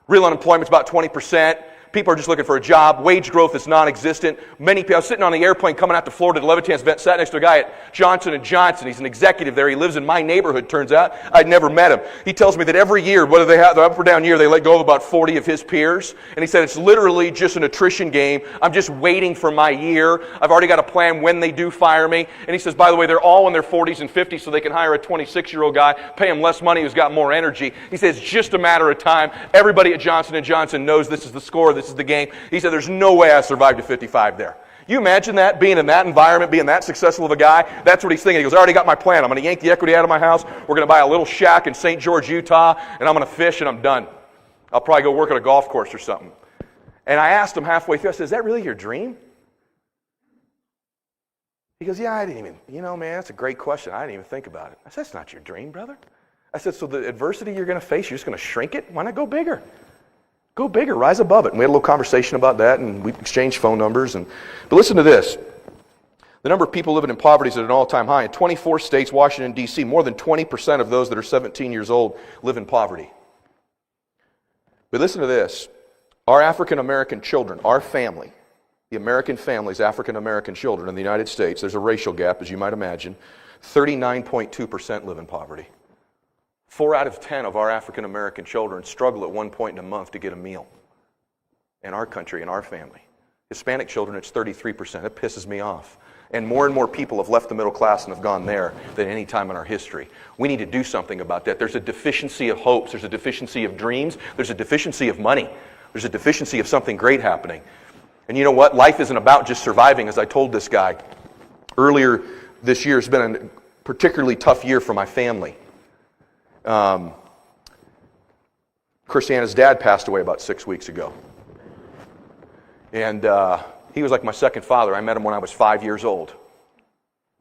[SPEAKER 1] Real unemployment's about 20%. People are just looking for a job. Wage growth is non-existent. Many people, I was sitting on the airplane coming out to Florida to Levitan's event, sat next to a guy at Johnson & Johnson. He's an executive there. He lives in my neighborhood, turns out. I'd never met him. He tells me that every year, whether they have the up or down year, they let go of about 40 of his peers. And he said, it's literally just an attrition game. I'm just waiting for my year. I've already got a plan when they do fire me. And he says, by the way, they're all in their 40s and 50s, so they can hire a 26-year-old guy, pay him less money who's got more energy. He says, it's just a matter of time. Everybody at Johnson & Johnson knows this is the score, this is the game. He said, there's no way I survived to 55 there. You imagine that, being in that environment, being that successful of a guy? That's what he's thinking. He goes, I already got my plan. I'm going to yank the equity out of my house. We're going to buy a little shack in St. George, Utah, and I'm going to fish, and I'm done. I'll probably go work at a golf course or something. And I asked him halfway through, I said, is that really your dream? He goes, yeah, I didn't even, man, that's a great question. I didn't even think about it. I said, that's not your dream, brother. I said, so the adversity you're going to face, you're just going to shrink it? Why not go bigger? Go bigger, rise above it. And we had a little conversation about that, and we exchanged phone numbers. But listen to this. The number of people living in poverty is at an all-time high. In 24 states, Washington, D.C., more than 20% of those that are 17 years old live in poverty. But listen to this. Our African-American children, our family, the American families, African American children in the United States, there's a racial gap, as you might imagine, 39.2% live in poverty. 4 out of 10 of our African American children struggle at one point in a month to get a meal in our country, in our family. Hispanic children, it's 33%. It pisses me off. And more people have left the middle class and have gone there than any time in our history. We need to do something about that. There's a deficiency of hopes. There's a deficiency of dreams. There's a deficiency of money. There's a deficiency of something great happening. And you know what? Life isn't about just surviving, as I told this guy. Earlier this year has been a particularly tough year for my family. Christiana's dad passed away about 6 weeks ago. And he was like my second father. I met him when I was 5 years old.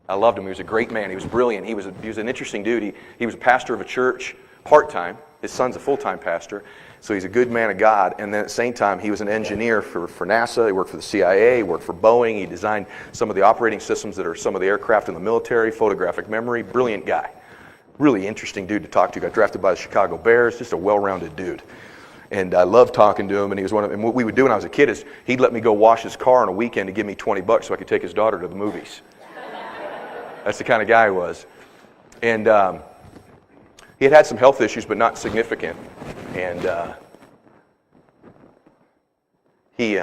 [SPEAKER 1] I loved him. He was a great man. He was brilliant. He was an interesting dude. He was a pastor of a church, part-time. His son's a full-time pastor. So he's a good man of God. And then at the same time, he was an engineer for NASA. He worked for the CIA. He worked for Boeing. He designed some of the operating systems that are some of the aircraft in the military, photographic memory. Brilliant guy. Really interesting dude to talk to. Got drafted by the Chicago Bears. Just a well-rounded dude. And I loved talking to him. And he was and what we would do when I was a kid is he'd let me go wash his car on a weekend to give me $20 so I could take his daughter to the movies. That's the kind of guy he was. And he had some health issues, but not significant. And he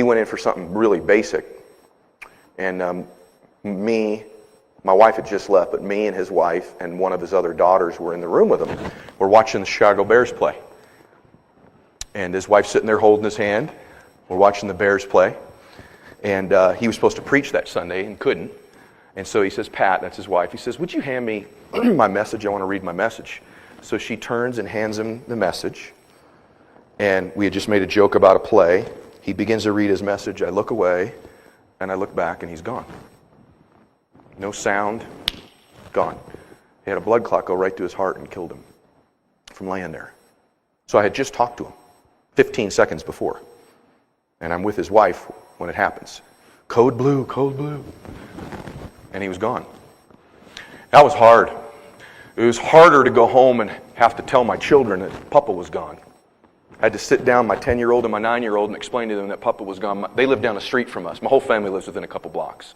[SPEAKER 1] went in for something really basic. And my wife had just left, but me and his wife and one of his other daughters were in the room with him. We're watching the Chicago Bears play. And his wife's sitting there holding his hand. We're watching the Bears play. And he was supposed to preach that Sunday and couldn't. And so he says, Pat, that's his wife, he says, would you hand me my message? I want to read my message. So she turns and hands him the message. And we had just made a joke about a play. He begins to read his message. I look away, and I look back, and he's gone. No sound, gone. He had a blood clot go right to his heart and killed him from laying there. So I had just talked to him 15 seconds before. And I'm with his wife when it happens. Code blue, code blue. And he was gone. That was hard. It was harder to go home and have to tell my children that Papa was gone. I had to sit down, my 10-year-old and my 9-year-old, and explain to them that Papa was gone. They live down the street from us. My whole family lives within a couple blocks.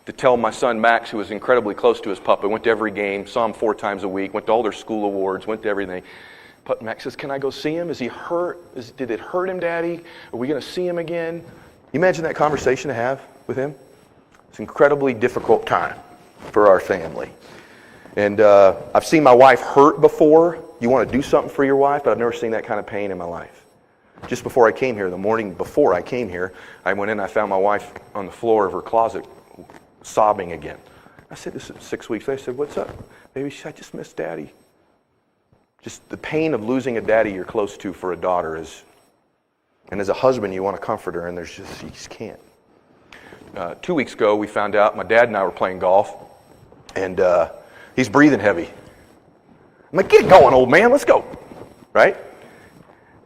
[SPEAKER 1] To tell my son Max, who was incredibly close to his Papa, went to every game, saw him 4 times a week, went to all their school awards, went to everything. But Max says, can I go see him? Is he hurt? Did it hurt him, Daddy? Are we going to see him again? You imagine that conversation to have with him? It's an incredibly difficult time for our family. And I've seen my wife hurt before. You want to do something for your wife, but I've never seen that kind of pain in my life. Just before I came here, the morning before I came here, I went in and I found my wife on the floor of her closet sobbing again. I said, this is 6 weeks later. I said, what's up? Baby, she said, I just miss Daddy. Just the pain of losing a daddy you're close to for a daughter is, and as a husband, you want to comfort her, and you just can't. 2 weeks ago, we found out, my dad and I were playing golf, and he's breathing heavy. I'm like, get it going, old man, let's go, right?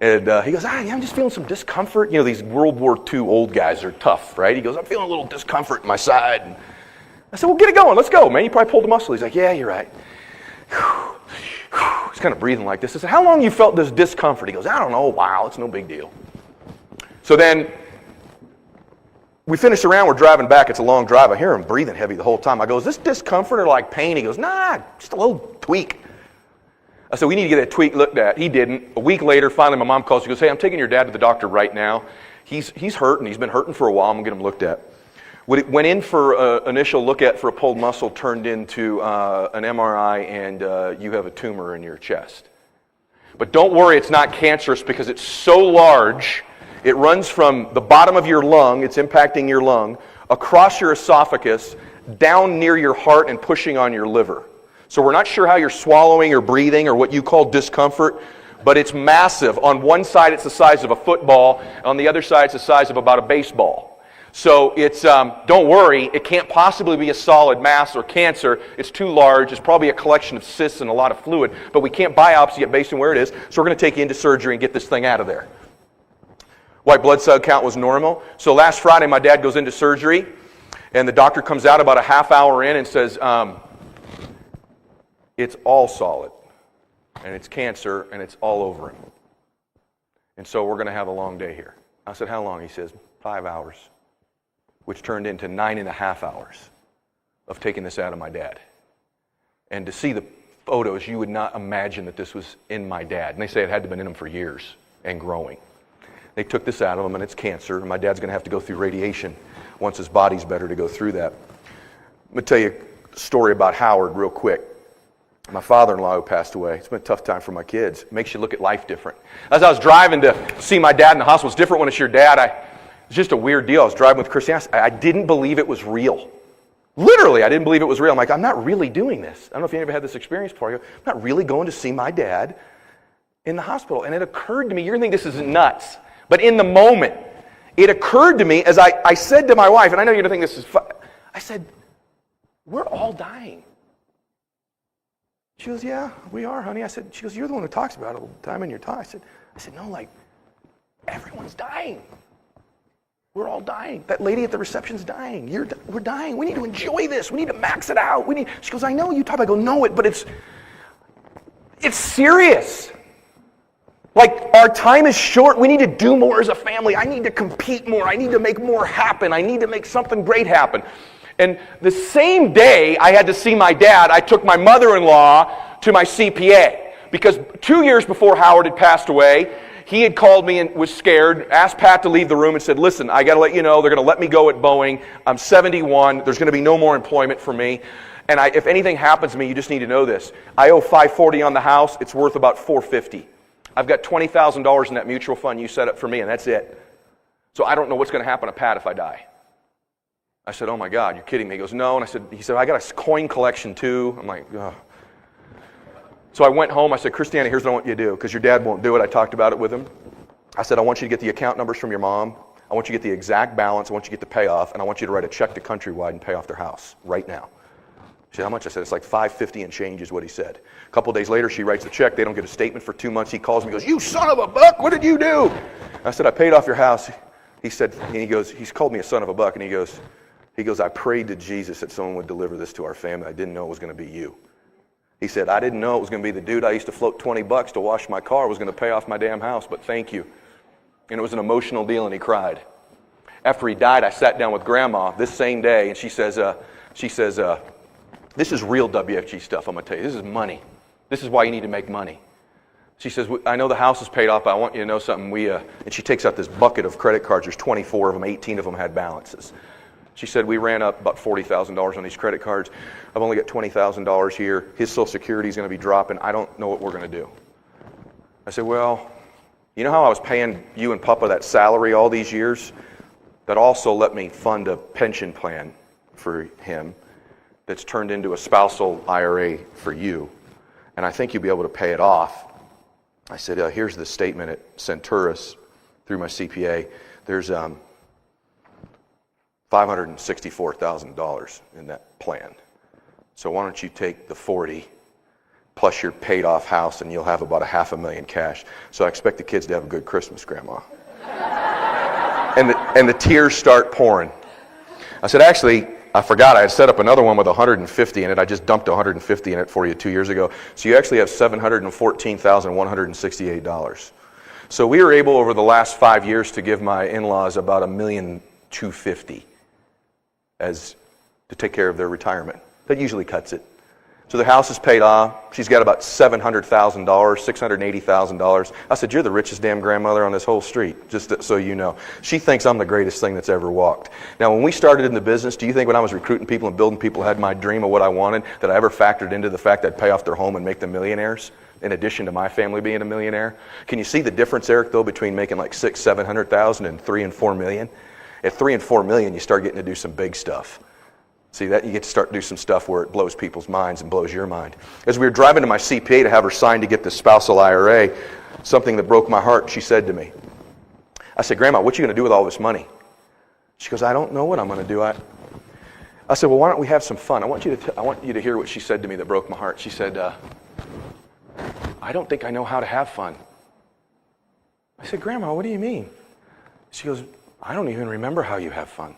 [SPEAKER 1] And he goes, I'm just feeling some discomfort. You know, these World War II old guys are tough, right? He goes, I'm feeling a little discomfort in my side. And I said, well, get it going, let's go, man. You probably pulled a muscle. He's like, yeah, you're right. He's kind of breathing like this. I said, how long you felt this discomfort? He goes, I don't know, a while, it's no big deal. So then we finish around, we're driving back, it's a long drive. I hear him breathing heavy the whole time. I go, is this discomfort or like pain? He goes, nah, just a little tweak. I said, we need to get that tweak looked at. He didn't. A week later, finally my mom calls. She goes, hey, I'm taking your dad to the doctor right now. He's hurting. He's been hurting for a while. I'm going to get him looked at. Went in for an initial look at for a pulled muscle, turned into an MRI, and you have a tumor in your chest. But don't worry, it's not cancerous because it's so large. It runs from the bottom of your lung, it's impacting your lung, across your esophagus, down near your heart and pushing on your liver. So we're not sure how you're swallowing or breathing or what you call discomfort, but it's massive. On one side it's the size of a football, on the other side it's the size of about a baseball. So it's, don't worry, it can't possibly be a solid mass or cancer. It's too large. It's probably a collection of cysts and a lot of fluid, but we can't biopsy it based on where it is, so we're going to take you into surgery and get this thing out of there. White blood cell count was normal. So last Friday, my dad goes into surgery, and the doctor comes out about a half hour in and says, it's all solid, and it's cancer, and it's all over him. And so we're going to have a long day here. I said, how long? He says, 5 hours, which turned into 9.5 hours of taking this out of my dad. And to see the photos, you would not imagine that this was in my dad. And they say it had to have been in him for years and growing. They took this out of him, and it's cancer, and my dad's going to have to go through radiation once his body's better to go through that. I'm going to tell you a story about Howard real quick. My father-in-law who passed away. It's been a tough time for my kids. It makes you look at life different. As I was driving to see my dad in the hospital, it's different when it's your dad. It's just a weird deal. I was driving with Christiane. I didn't believe it was real. Literally, I didn't believe it was real. I'm like, I'm not really doing this. I don't know if you ever had this experience before. I'm not really going to see my dad in the hospital. And it occurred to me, you're going to think this is nuts. But in the moment, it occurred to me as I said to my wife, and I know you're going to think this is I said, we're all dying. She goes, yeah, we are, honey. She goes, you're the one who talks about it all the time in your talk. I said, no, like, everyone's dying. We're all dying. That lady at the reception's dying. We're dying. We need to enjoy this. We need to max it out. She goes, I know you talk. I go, no, but it's serious. Like, our time is short. We need to do more as a family. I need to compete more. I need to make more happen. I need to make something great happen. And the same day I had to see my dad, I took my mother-in-law to my CPA. Because 2 years before Howard had passed away, he had called me and was scared, asked Pat to leave the room and said, listen, I got to let you know, they're going to let me go at Boeing. I'm 71. There's going to be no more employment for me. And if anything happens to me, you just need to know this. I owe $540 on the house. It's worth about $450. I've got $20,000 in that mutual fund you set up for me, and that's it. So I don't know what's going to happen to Pat if I die. I said, oh my God, you're kidding me. He goes, no. And he said, I got a coin collection too. I'm like, ugh. So I went home. I said, Christiane, here's what I want you to do, because your dad won't do it. I talked about it with him. I said, I want you to get the account numbers from your mom. I want you to get the exact balance. I want you to get the payoff, and I want you to write a check to Countrywide and pay off their house right now. She said, how much? I said, it's like $550 and change is what he said. A couple days later, she writes the check. They don't get a statement for 2 months. He calls me and goes, you son of a buck, what did you do? I said, I paid off your house. He said, and he goes, he's called me a son of a buck, and he goes, I prayed to Jesus that someone would deliver this to our family. I didn't know it was going to be you. He said, I didn't know it was going to be the dude I used to float $20 to wash my car was going to pay off my damn house, but thank you. And it was an emotional deal, and he cried. After he died, I sat down with Grandma this same day, and she says, this is real WFG stuff, I'm going to tell you. This is money. This is why you need to make money. She says, I know the house is paid off, but I want you to know something. And she takes out this bucket of credit cards. There's 24 of them. 18 of them had balances. She said, we ran up about $40,000 on these credit cards. I've only got $20,000 here. His Social Security is going to be dropping. I don't know what we're going to do. I said, well, you know how I was paying you and Papa that salary all these years? That also let me fund a pension plan for him that's turned into a spousal IRA for you. And I think you'll be able to pay it off. I said, here's the statement at Centurus through my CPA. There's $564,000 in that plan. So why don't you take the 40 plus your paid off house and you'll have about $500,000 cash. So I expect the kids to have a good Christmas, Grandma. and the tears start pouring. I said, actually, I forgot I had set up another one with 150 in it. I just dumped 150 in it for you 2 years ago. So you actually have $714,168. So we were able over the last 5 years to give my in-laws about $1,250,000 as to take care of their retirement. That usually cuts it. So the house is paid off. She's got about $700,000, $680,000. I said, you're the richest damn grandmother on this whole street, just so you know. She thinks I'm the greatest thing that's ever walked. Now, when we started in the business, do you think when I was recruiting people and building people, I had my dream of what I wanted, that I ever factored into the fact that I'd pay off their home and make them millionaires, in addition to my family being a millionaire? Can you see the difference, Eric, though, between making like $600,000, $700,000 and $3 and $4 million? At $3 and $4 million, you start getting to do some big stuff. See, that you get to start to do some stuff where it blows people's minds and blows your mind. As we were driving to my CPA to have her sign to get the spousal IRA, something that broke my heart, she said to me. I said, Grandma, what are you going to do with all this money? She goes, I don't know what I'm going to do. I said, well, why don't we have some fun? I want you to hear what she said to me that broke my heart. She said, I don't think I know how to have fun. I said, Grandma, what do you mean? She goes, I don't even remember how you have fun.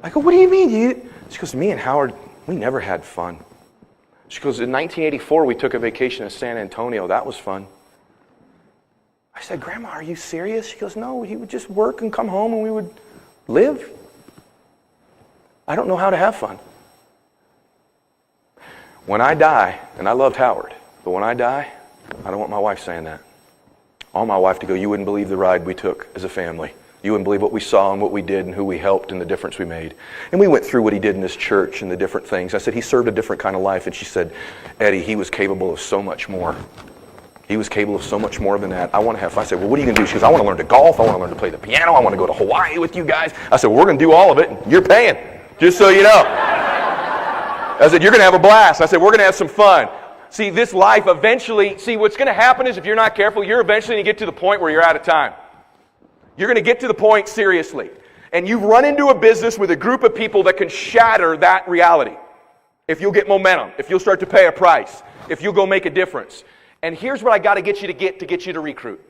[SPEAKER 1] I go, what do you mean? She goes, me and Howard, we never had fun. She goes, in 1984, we took a vacation to San Antonio. That was fun. I said, Grandma, are you serious? She goes, no, he would just work and come home and we would live. I don't know how to have fun. When I die, and I loved Howard, but when I die, I don't want my wife saying that. I want my wife to go, you wouldn't believe the ride we took as a family. You wouldn't believe what we saw and what we did and who we helped and the difference we made. And we went through what he did in this church and the different things. I said, he served a different kind of life. And she said, Eddie, he was capable of so much more. He was capable of so much more than that. I want to have fun. I said, well, what are you going to do? She goes, I want to learn to golf. I want to learn to play the piano. I want to go to Hawaii with you guys. I said, well, we're going to do all of it. And you're paying, just so you know. I said, you're going to have a blast. I said, we're going to have some fun. See, this life eventually, what's going to happen is if you're not careful, you're eventually going to get to the point where you're out of time. You're going to get to the point seriously. And you run into a business with a group of people that can shatter that reality. If you'll get momentum, if you'll start to pay a price, if you'll go make a difference. And here's what I got to get you to recruit.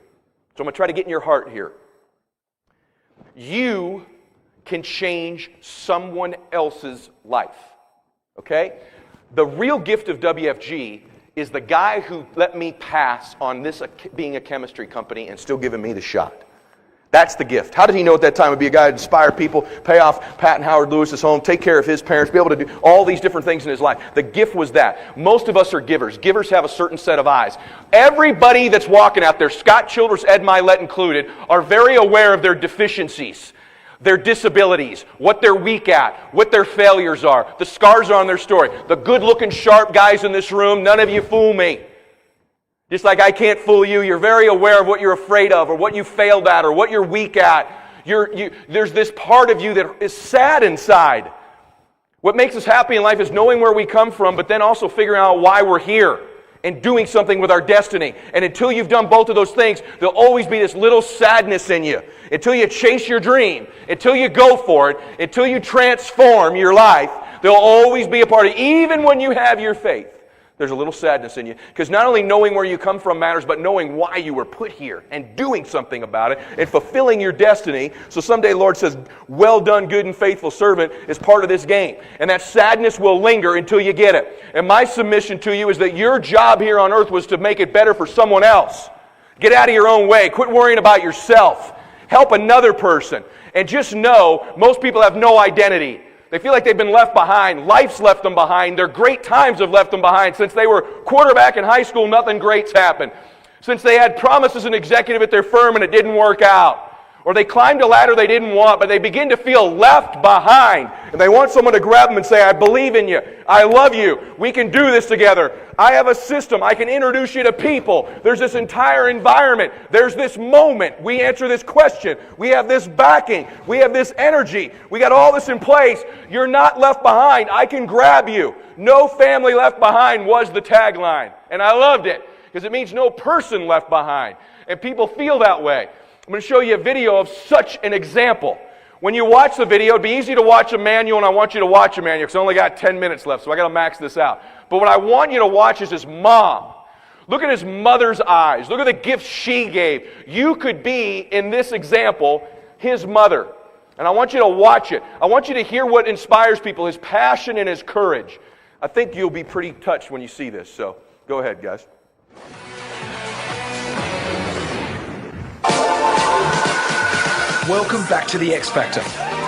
[SPEAKER 1] So I'm going to try to get in your heart here. You can change someone else's life. Okay? The real gift of WFG is the guy who let me pass on this being a chemistry company and still giving me the shot. That's the gift. How did he know at that time would be a guy to inspire people, pay off Pat and Howard Lewis's home, take care of his parents, be able to do all these different things in his life? The gift was that. Most of us are givers. Givers have a certain set of eyes. Everybody that's walking out there, Scott Childress, Ed Milet included, are very aware of their deficiencies, their disabilities, what they're weak at, what their failures are. The scars are on their story. The good-looking, sharp guys in this room, none of you fool me. Just like I can't fool you, you're very aware of what you're afraid of or what you failed at or what you're weak at. There's this part of you that is sad inside. What makes us happy in life is knowing where we come from, but then also figuring out why we're here and doing something with our destiny. And until you've done both of those things, there'll always be this little sadness in you. Until you chase your dream, until you go for it, until you transform your life, there'll always be a part of it, even when you have your faith. There's a little sadness in you. Because not only knowing where you come from matters, but knowing why you were put here and doing something about it and fulfilling your destiny. So someday the Lord says, well done, good and faithful servant, is part of this game. And that sadness will linger until you get it. And my submission to you is that your job here on earth was to make it better for someone else. Get out of your own way. Quit worrying about yourself. Help another person. And just know, most people have no identity. They feel like they've been left behind. Life's left them behind. Their great times have left them behind. Since they were quarterback in high school, nothing great's happened. Since they had promise as an executive at their firm and it didn't work out. Or they climbed a ladder they didn't want, but they begin to feel left behind. And they want someone to grab them and say, I believe in you. I love you. We can do this together. I have a system. I can introduce you to people. There's this entire environment. There's this moment. We answer this question. We have this backing. We have this energy. We got all this in place. You're not left behind. I can grab you. No family left behind was the tagline. And I loved it because it means no person left behind. And people feel that way. I'm going to show you a video of such an example. When you watch the video, it'd be easy to watch a manual, and I want you to watch a manual because I only got 10 minutes left, so I got to max this out. But what I want you to watch is his mom. Look at his mother's eyes. Look at the gift she gave. You could be, in this example, his mother. And I want you to watch it. I want you to hear what inspires people, his passion and his courage. I think you'll be pretty touched when you see this, so go ahead, guys.
[SPEAKER 5] Welcome back to the X Factor.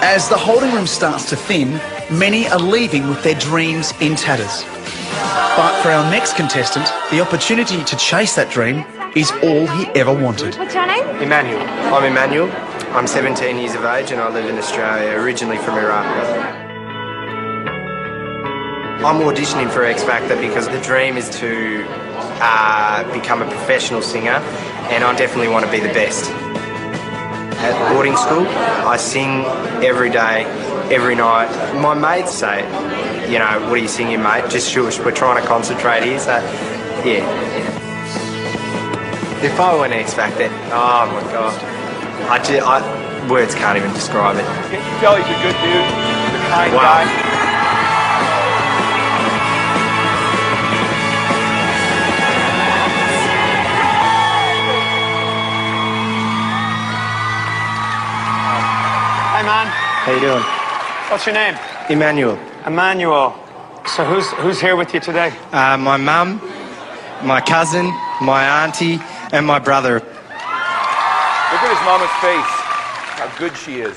[SPEAKER 5] As the holding room starts to thin, many are leaving with their dreams in tatters. But for our next contestant, the opportunity to chase that dream is all he ever wanted.
[SPEAKER 6] What's your name?
[SPEAKER 7] Emmanuel. I'm Emmanuel. I'm 17 years of age and I live in Australia, originally from Iraq. I'm auditioning for X Factor because the dream is to become a professional singer, and I definitely want to be the best. At boarding school, I sing every day, every night. My mates say, you know, what are you singing, mate? Just shush, we're trying to concentrate here. So, yeah. If I went X Factor, oh my God, words can't even describe it.
[SPEAKER 1] Can't you tell he's a good dude? He's a kind guy.
[SPEAKER 8] Hi, man.
[SPEAKER 7] How you doing?
[SPEAKER 8] What's your name?
[SPEAKER 7] Emmanuel.
[SPEAKER 8] Emmanuel. So who's here with you today?
[SPEAKER 7] My mum, my cousin, my auntie, and my brother.
[SPEAKER 1] at his mama's face. How good she is.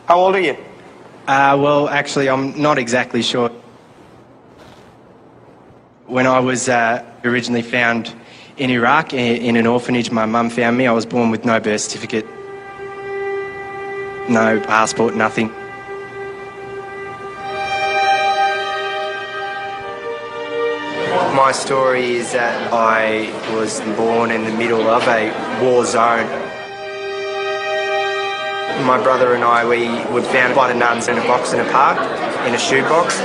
[SPEAKER 8] How old are you?
[SPEAKER 7] Well, actually, I'm not exactly sure. When I was originally found in Iraq, in an orphanage, my mum found me. I was born with no birth certificate, no passport, nothing. My story is that I was born in the middle of a war zone. My brother and I, we were found by the nuns in a box in a park, in a shoebox.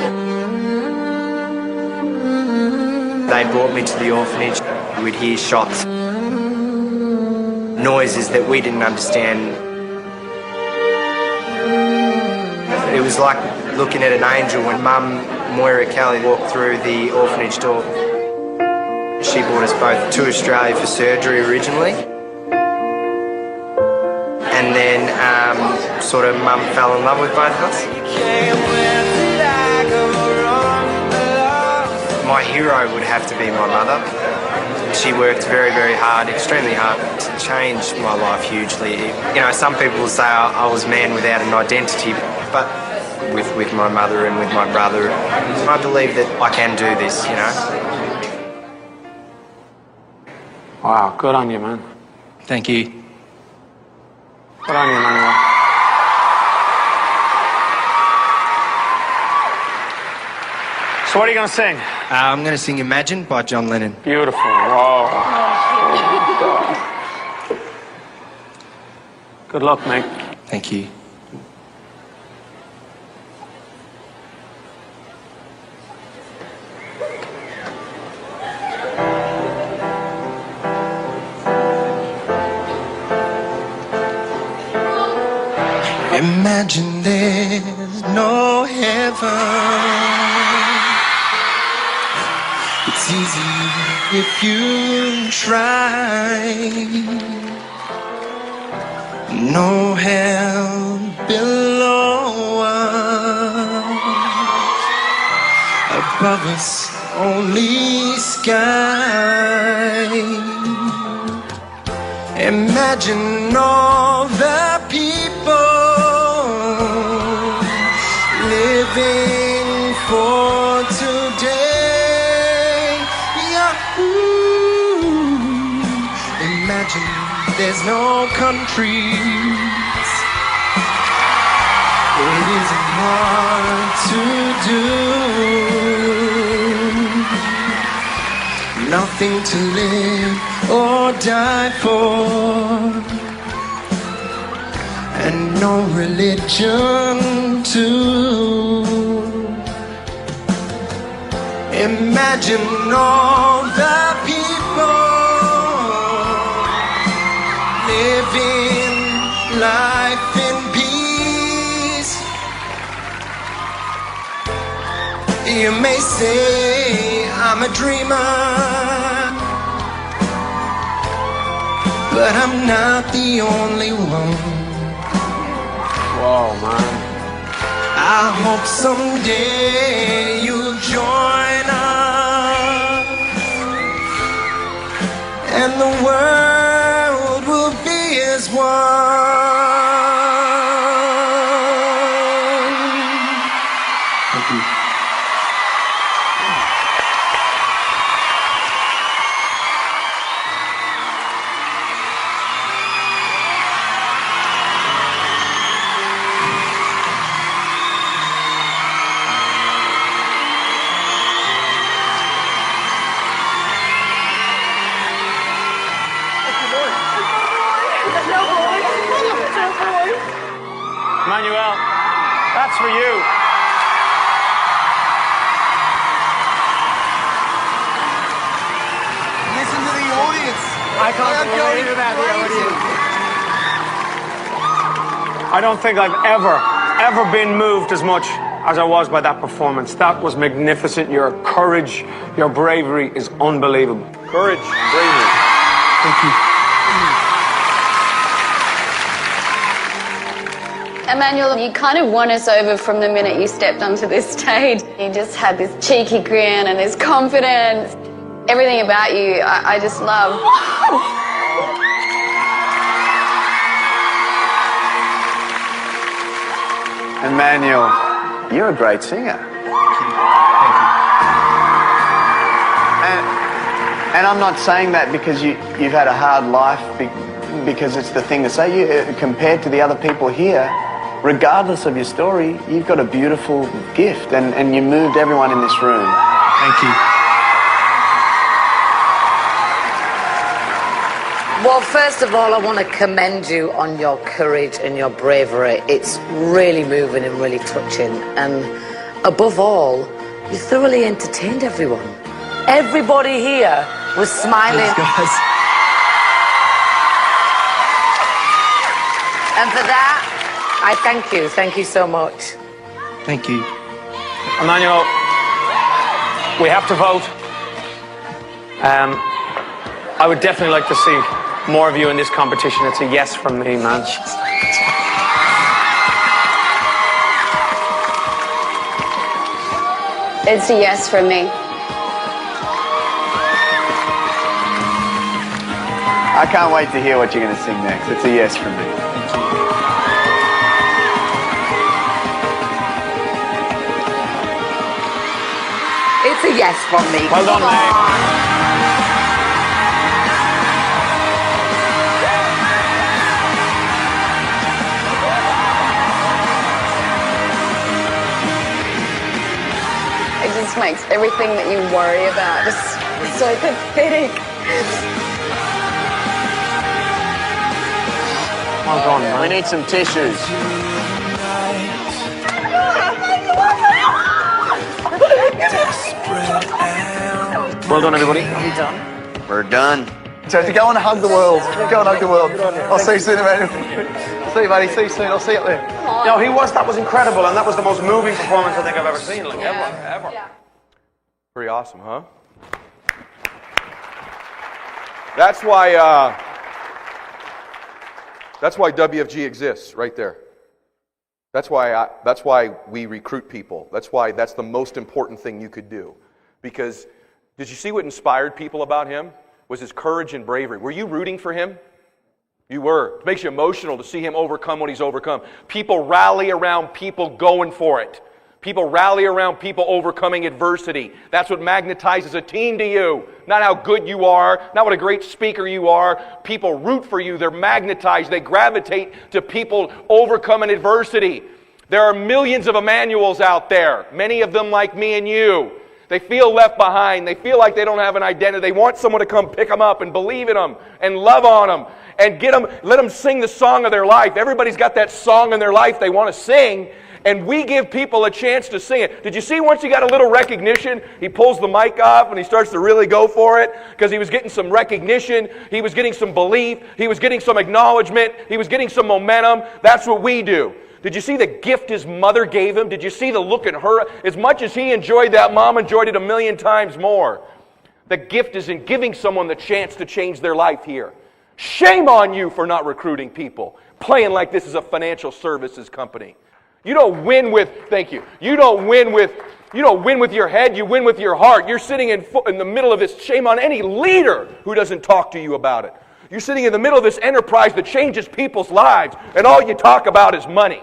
[SPEAKER 7] They brought me to the orphanage. We'd hear shots, noises that we didn't understand. It was like looking at an angel when Mum, Moira Kelly, walked through the orphanage door. She brought us both to Australia for surgery originally. And then sort of Mum fell in love with both of us. My hero would have to be my mother. She worked very, very hard, extremely hard, to change my life hugely. You know, some people will say I was a man without an identity, but with my mother and with my brother, I believe that I can do this, you know.
[SPEAKER 8] Wow, good on you, man.
[SPEAKER 7] Thank you.
[SPEAKER 8] Good on you, Manuel. So what are you going to sing?
[SPEAKER 7] I'm going to sing Imagine by John Lennon.
[SPEAKER 8] Beautiful. Wow. Good luck, mate.
[SPEAKER 7] Thank you. Imagine there's no heaven. It's easy if you try. No hell below us. Above us, only sky. Imagine all the people living for today. Yahoo! Imagine there's no countries. It isn't hard to do. Nothing to live or die for, and no religion too. Imagine all the people living life in peace. You may say I'm a dreamer, but I'm not the only one.
[SPEAKER 8] Whoa, man.
[SPEAKER 7] I hope someday you'll join us, and the world will be as one. Thank you.
[SPEAKER 8] Manuel, that's for you.
[SPEAKER 3] Listen to the audience.
[SPEAKER 8] I can't believe that, the audience. I don't think I've ever been moved as much as I was by that performance. That was magnificent. Your courage, your bravery is unbelievable.
[SPEAKER 1] Courage, bravery.
[SPEAKER 7] Thank you.
[SPEAKER 6] Emmanuel, you kind of won us over from the minute you stepped onto this stage. You just had this cheeky grin and this confidence. Everything about you, I just love.
[SPEAKER 9] Emmanuel, you're a great singer. And I'm not saying that because you've had a hard life, because it's the thing to say. Compared to the other people here, regardless of your story, you've got a beautiful gift, and you moved everyone in this room.
[SPEAKER 5] Thank you.
[SPEAKER 10] Well, first of all, I want to commend you on your courage and your bravery. It's really moving and really touching. And above all, you thoroughly entertained everyone. Everybody here was smiling.
[SPEAKER 5] Thanks, guys.
[SPEAKER 10] And for that, I thank you. Thank you so much.
[SPEAKER 5] Thank you.
[SPEAKER 8] Emmanuel, we have to vote. I would definitely like to see more of you in this competition. It's a yes from me, man.
[SPEAKER 6] It's a yes from me.
[SPEAKER 9] I can't wait to hear what you're going to sing next. It's a yes from me.
[SPEAKER 10] It's a yes from me.
[SPEAKER 8] Well done,
[SPEAKER 10] Come
[SPEAKER 8] mate.
[SPEAKER 10] on.
[SPEAKER 6] It just makes everything that you worry about just so pathetic.
[SPEAKER 8] Well done, man.
[SPEAKER 9] We need some tissues.
[SPEAKER 8] Well done, everybody.
[SPEAKER 9] We're done.
[SPEAKER 11] So to go and hug the world. Go and hug the world. I'll see you soon, Emmanuel. See you, buddy. See you soon. I'll see you up there.
[SPEAKER 8] No, that was incredible, and that was the most moving performance I think I've ever seen, like ever.
[SPEAKER 6] Yeah.
[SPEAKER 1] Pretty awesome, huh? That's why WFG exists, right there. That's why we recruit people. That's the most important thing you could do. Because did you see what inspired people about him? Was his courage and bravery. Were you rooting for him? You were. It makes you emotional to see him overcome what he's overcome. People rally around people going for it. People rally around people overcoming adversity. That's what magnetizes a team to you. Not how good you are, not what a great speaker you are. People root for you. They're magnetized. They gravitate to people overcoming adversity. There are millions of Emmanuels out there, many of them like me and you. They feel left behind. They feel like they don't have an identity. They want someone to come pick them up and believe in them and love on them and let them sing the song of their life. Everybody's got that song in their life they want to sing, and we give people a chance to sing it. Did you see once he got a little recognition, he pulls the mic off and he starts to really go for it because he was getting some recognition, he was getting some belief, he was getting some acknowledgement, he was getting some momentum. That's what we do. Did you see the gift his mother gave him? Did you see the look in her? As much as he enjoyed that, Mom enjoyed it 1,000,000 times more. The gift is in giving someone the chance to change their life here. Shame on you for not recruiting people, playing like this is a financial services company. You don't win with, thank you, you don't win with your head, you win with your heart. You're sitting in the middle of this. Shame on any leader who doesn't talk to you about it. You're sitting in the middle of this enterprise that changes people's lives, and all you talk about is money.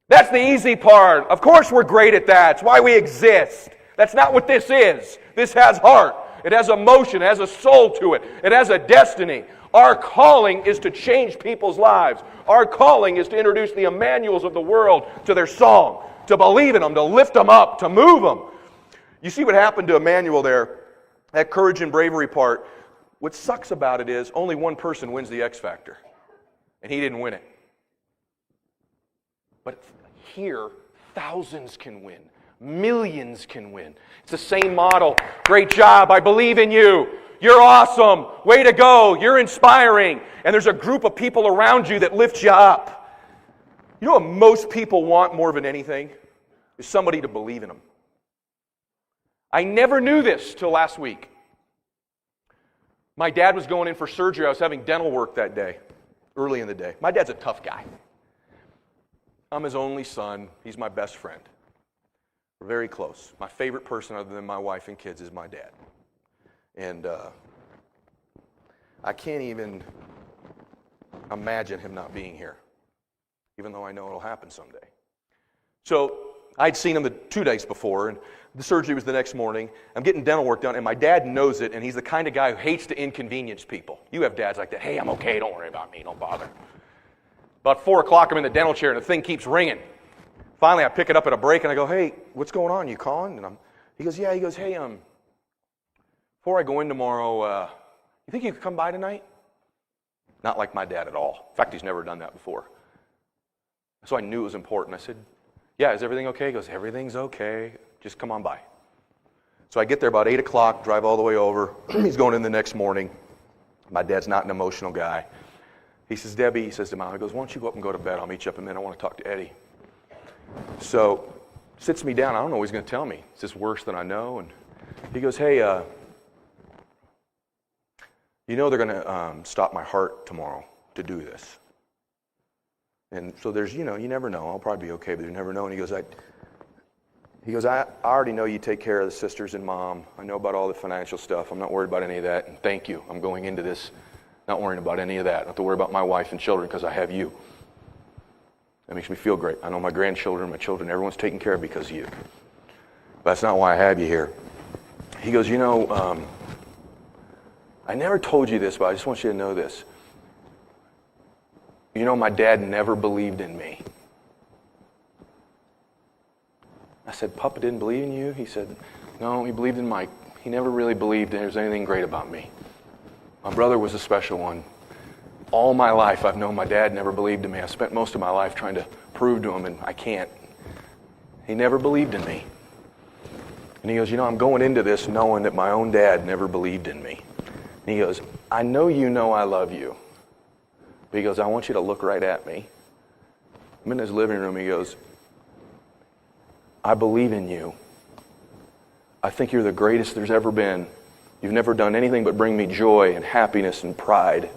[SPEAKER 1] That's the easy part. Of course we're great at that. It's why we exist. That's not what this is. This has heart. It has emotion. It has a soul to it. It has a destiny. Our calling is to change people's lives. Our calling is to introduce the Emmanuels of the world to their song, to believe in them, to lift them up, to move them. You see what happened to Emmanuel there, that courage and bravery part. What sucks about it is only one person wins the X Factor, and he didn't win it. But here, thousands can win. Millions can win. It's the same model. Great job. I believe in you. You're awesome. Way to go. You're inspiring. And there's a group of people around you that lift you up. You know what most people want more than anything? Is somebody to believe in them. I never knew this till last week. My dad was going in for surgery. I was having dental work that day, early in the day. My dad's a tough guy. I'm his only son. He's my best friend. We're very close. My favorite person other than my wife and kids is my dad. And I can't even imagine him not being here. even though I know it'll happen someday. So I'd seen him the 2 days before, and the surgery was the next morning. I'm getting dental work done, and my dad knows it, and he's the kind of guy who hates to inconvenience people. You have dads like that. Hey, I'm okay. Don't worry about me. Don't bother. About 4 o'clock, I'm in the dental chair, and the thing keeps ringing. Finally, I pick it up at a break, and I go, hey, what's going on? You calling? And he goes, yeah. He goes, hey, before I go in tomorrow, you think you could come by tonight? Not like my dad at all. In fact, he's never done that before. So I knew it was important. I said, yeah, is everything okay? He goes, everything's okay. Just come on by. So I get there about 8 o'clock, drive all the way over. He's going in the next morning. My dad's not an emotional guy. He says, Debbie, he says to Mom, he goes, why don't you go up and go to bed? I'll meet you up in a minute. I want to talk to Eddie. So sits me down. I don't know what he's going to tell me. It's just worse than I know. And he goes, hey, you know they're going to stop my heart tomorrow to do this. And so there's, you never know. I'll probably be okay, but you never know. And he goes, I already know you take care of the sisters and Mom. I know about all the financial stuff. I'm not worried about any of that. And thank you. I'm going into this not worrying about any of that. I don't have to worry about my wife and children because I have you. That makes me feel great. I know my grandchildren, my children, everyone's taken care of because of you. But that's not why I have you here. He goes, I never told you this, but I just want you to know this. My dad never believed in me. I said, Papa didn't believe in you? He said, no, he believed in Mike. He never really believed there was anything great about me. My brother was a special one. All my life, I've known my dad never believed in me. I spent most of my life trying to prove to him, and I can't. He never believed in me. And he goes, I'm going into this knowing that my own dad never believed in me. And he goes, I know you know I love you. But he goes, I want you to look right at me. I'm in his living room. He goes, I believe in you. I think you're the greatest there's ever been. You've never done anything but bring me joy and happiness and pride.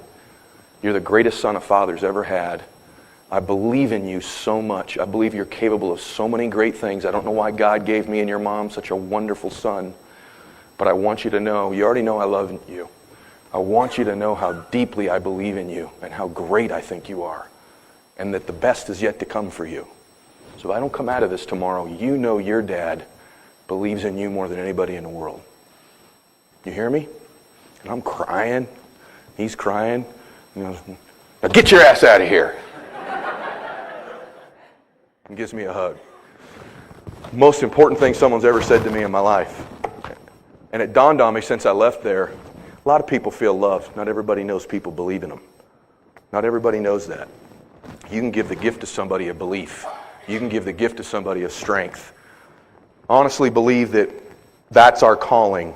[SPEAKER 1] You're the greatest son a father's ever had. I believe in you so much. I believe you're capable of so many great things. I don't know why God gave me and your mom such a wonderful son. But I want you to know, you already know I love you. I want you to know how deeply I believe in you and how great I think you are. And that the best is yet to come for you. So if I don't come out of this tomorrow, you know your dad believes in you more than anybody in the world. You hear me? And I'm crying. He's crying. He goes, now get your ass out of here. And gives me a hug. Most important thing someone's ever said to me in my life. And it dawned on me since I left there, a lot of people feel loved. Not everybody knows people believe in them. Not everybody knows that. You can give the gift to somebody of belief. You can give the gift to somebody of strength. Honestly believe that that's our calling.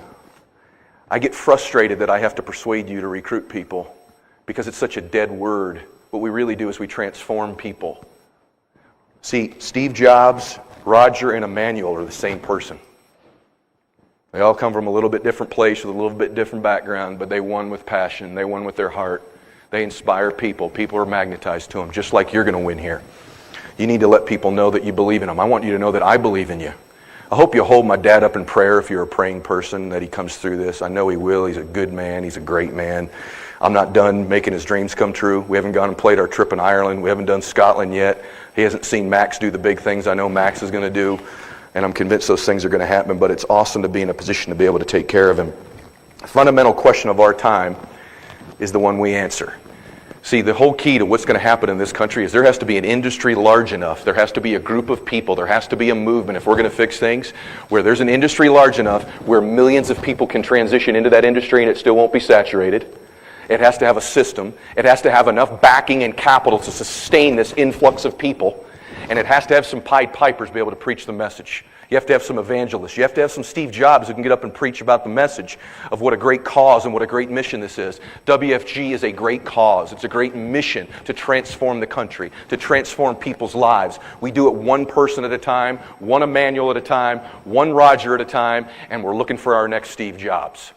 [SPEAKER 1] I get frustrated that I have to persuade you to recruit people because it's such a dead word. What we really do is we transform people. See, Steve Jobs, Roger, and Emmanuel are the same person. They all come from a little bit different place with a little bit different background, but they won with passion. They won with their heart. They inspire people. People are magnetized to them, just like you're going to win here. You need to let people know that you believe in them. I want you to know that I believe in you. I hope you'll hold my dad up in prayer if you're a praying person, that he comes through this. I know he will. He's a good man. He's a great man. I'm not done making his dreams come true. We haven't gone and played our trip in Ireland. We haven't done Scotland yet. He hasn't seen Max do the big things I know Max is going to do. And I'm convinced those things are going to happen, but it's awesome to be in a position to be able to take care of him. The fundamental question of our time is the one we answer. See, the whole key to what's going to happen in this country is there has to be an industry large enough, there has to be a group of people, there has to be a movement, if we're going to fix things, where there's an industry large enough where millions of people can transition into that industry and it still won't be saturated. It has to have a system. It has to have enough backing and capital to sustain this influx of people. And it has to have some Pied Pipers be able to preach the message. You have to have some evangelists. You have to have some Steve Jobs who can get up and preach about the message of what a great cause and what a great mission this is. WFG is a great cause. It's a great mission to transform the country, to transform people's lives. We do it one person at a time, one Emmanuel at a time, one Roger at a time, and we're looking for our next Steve Jobs.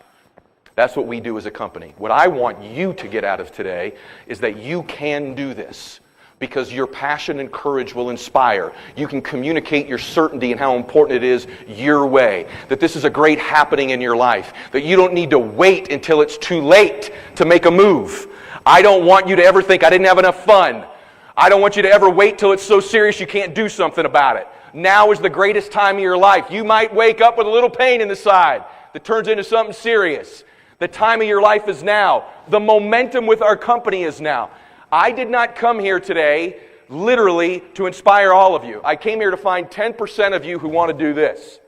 [SPEAKER 1] That's what we do as a company. What I want you to get out of today is that you can do this. Because your passion and courage will inspire. You can communicate your certainty and how important it is your way. That this is a great happening in your life. That you don't need to wait until it's too late to make a move. I don't want you to ever think I didn't have enough fun. I don't want you to ever wait till it's so serious you can't do something about it. Now is the greatest time of your life. You might wake up with a little pain in the side that turns into something serious. The time of your life is now. The momentum with our company is now. I did not come here today literally to inspire all of you. I came here to find 10% of you who want to do this,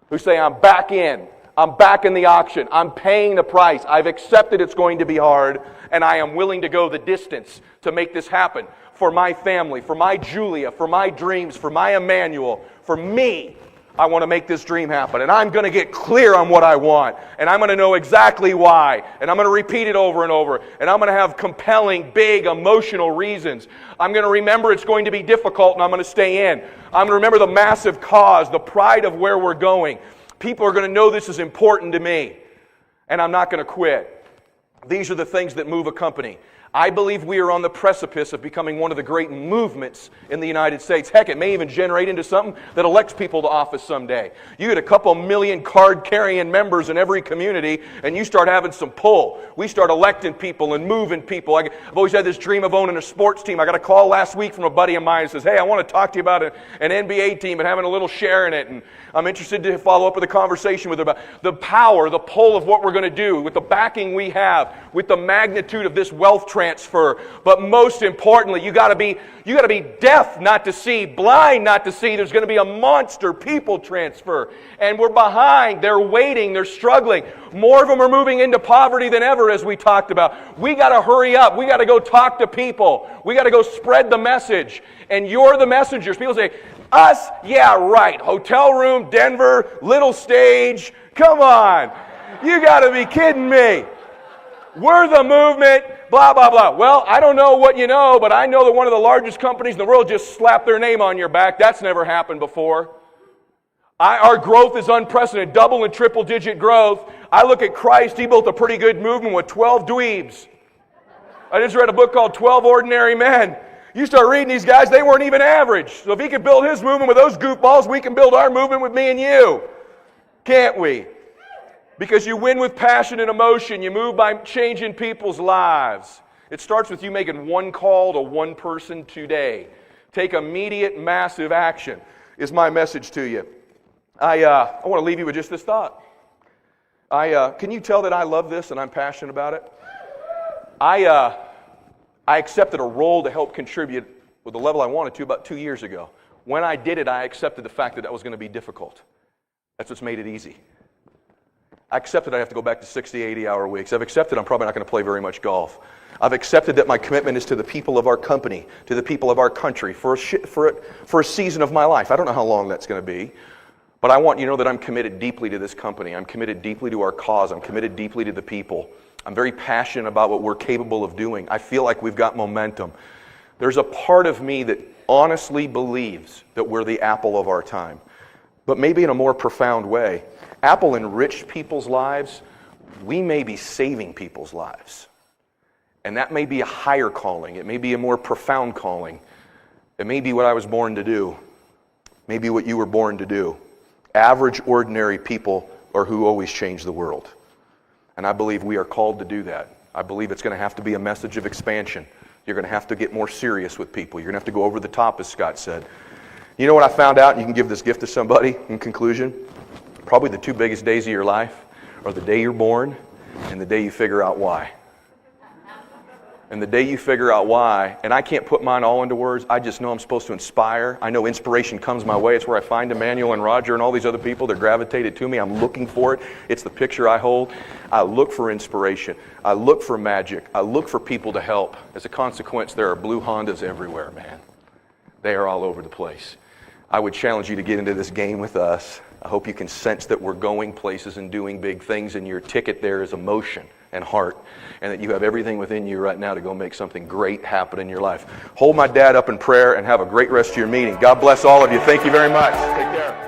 [SPEAKER 1] who say, I'm back in. I'm back in the auction. I'm paying the price. I've accepted it's going to be hard, and I am willing to go the distance to make this happen for my family, for my Julia, for my dreams, for my Emmanuel, for me. I want to make this dream happen, and I'm going to get clear on what I want, and I'm going to know exactly why, and I'm going to repeat it over and over, and I'm going to have compelling, big, emotional reasons. I'm going to remember it's going to be difficult, and I'm going to stay in. I'm going to remember the massive cause, the pride of where we're going. People are going to know this is important to me, and I'm not going to quit. These are the things that move a company. I believe we are on the precipice of becoming one of the great movements in the United States. Heck, it may even generate into something that elects people to office someday. You get a couple million card-carrying members in every community, and you start having some pull. We start electing people and moving people. I've always had this dream of owning a sports team. I got a call last week from a buddy of mine who says, hey, I want to talk to you about an NBA team and having a little share in it. And I'm interested to follow up with a conversation with her about the power, the pull of what we're going to do, with the backing we have, with the magnitude of this wealth transfer. But most importantly, you got to be deaf not to see, blind not to see. There's going to be a monster people transfer, and we're behind. They're waiting. They're struggling. More of them are moving into poverty than ever, as we talked about. We got to hurry up. We got to go talk to people. We got to go spread the message. And you're the messengers. People say, us? Yeah, right. Hotel room, Denver, little stage. Come on. You got to be kidding me. We're the movement, blah, blah, blah. Well, I don't know what you know, but I know that one of the largest companies in the world just slapped their name on your back. That's never happened before. Our growth is unprecedented, double and triple digit growth. I look at Christ, He built a pretty good movement with 12 dweebs. I just read a book called 12 Ordinary Men. You start reading these guys, they weren't even average. So if He could build His movement with those goofballs, we can build our movement with me and you. Can't we? Because you win with passion and emotion. You move by changing people's lives. It starts with you making one call to one person today. Take immediate, massive action is my message to you. I want to leave you with just this thought. Can you tell that I love this and I'm passionate about it? I accepted a role to help contribute with the level I wanted to about 2 years ago. When I did it, I accepted the fact that that was going to be difficult. That's what's made it easy. I accepted I have to go back to 60, 80-hour weeks. I've accepted I'm probably not going to play very much golf. I've accepted that my commitment is to the people of our company, to the people of our country, for a season of my life. I don't know how long that's going to be, but I want you to know that I'm committed deeply to this company. I'm committed deeply to our cause. I'm committed deeply to the people. I'm very passionate about what we're capable of doing. I feel like we've got momentum. There's a part of me that honestly believes that we're the Apple of our time, but maybe in a more profound way. Apple enriched people's lives. We may be saving people's lives. And that may be a higher calling. It may be a more profound calling. It may be what I was born to do. Maybe what you were born to do. Average, ordinary people are who always change the world. And I believe we are called to do that. I believe it's going to have to be a message of expansion. You're going to have to get more serious with people. You're going to have to go over the top, as Scott said. You know what I found out, and you can give this gift to somebody in conclusion? Probably the two biggest days of your life are the day you're born and the day you figure out why. And the day you figure out why, and I can't put mine all into words, I just know I'm supposed to inspire. I know inspiration comes my way. It's where I find Emmanuel and Roger and all these other people. They're gravitated to me. I'm looking for it. It's the picture I hold. I look for inspiration. I look for magic. I look for people to help. As a consequence, there are blue Hondas everywhere, man. They are all over the place. I would challenge you to get into this game with us. I hope you can sense that we're going places and doing big things, and your ticket there is emotion and heart, and that you have everything within you right now to go make something great happen in your life. Hold my dad up in prayer and have a great rest of your meeting. God bless all of you. Thank you very much. Take care.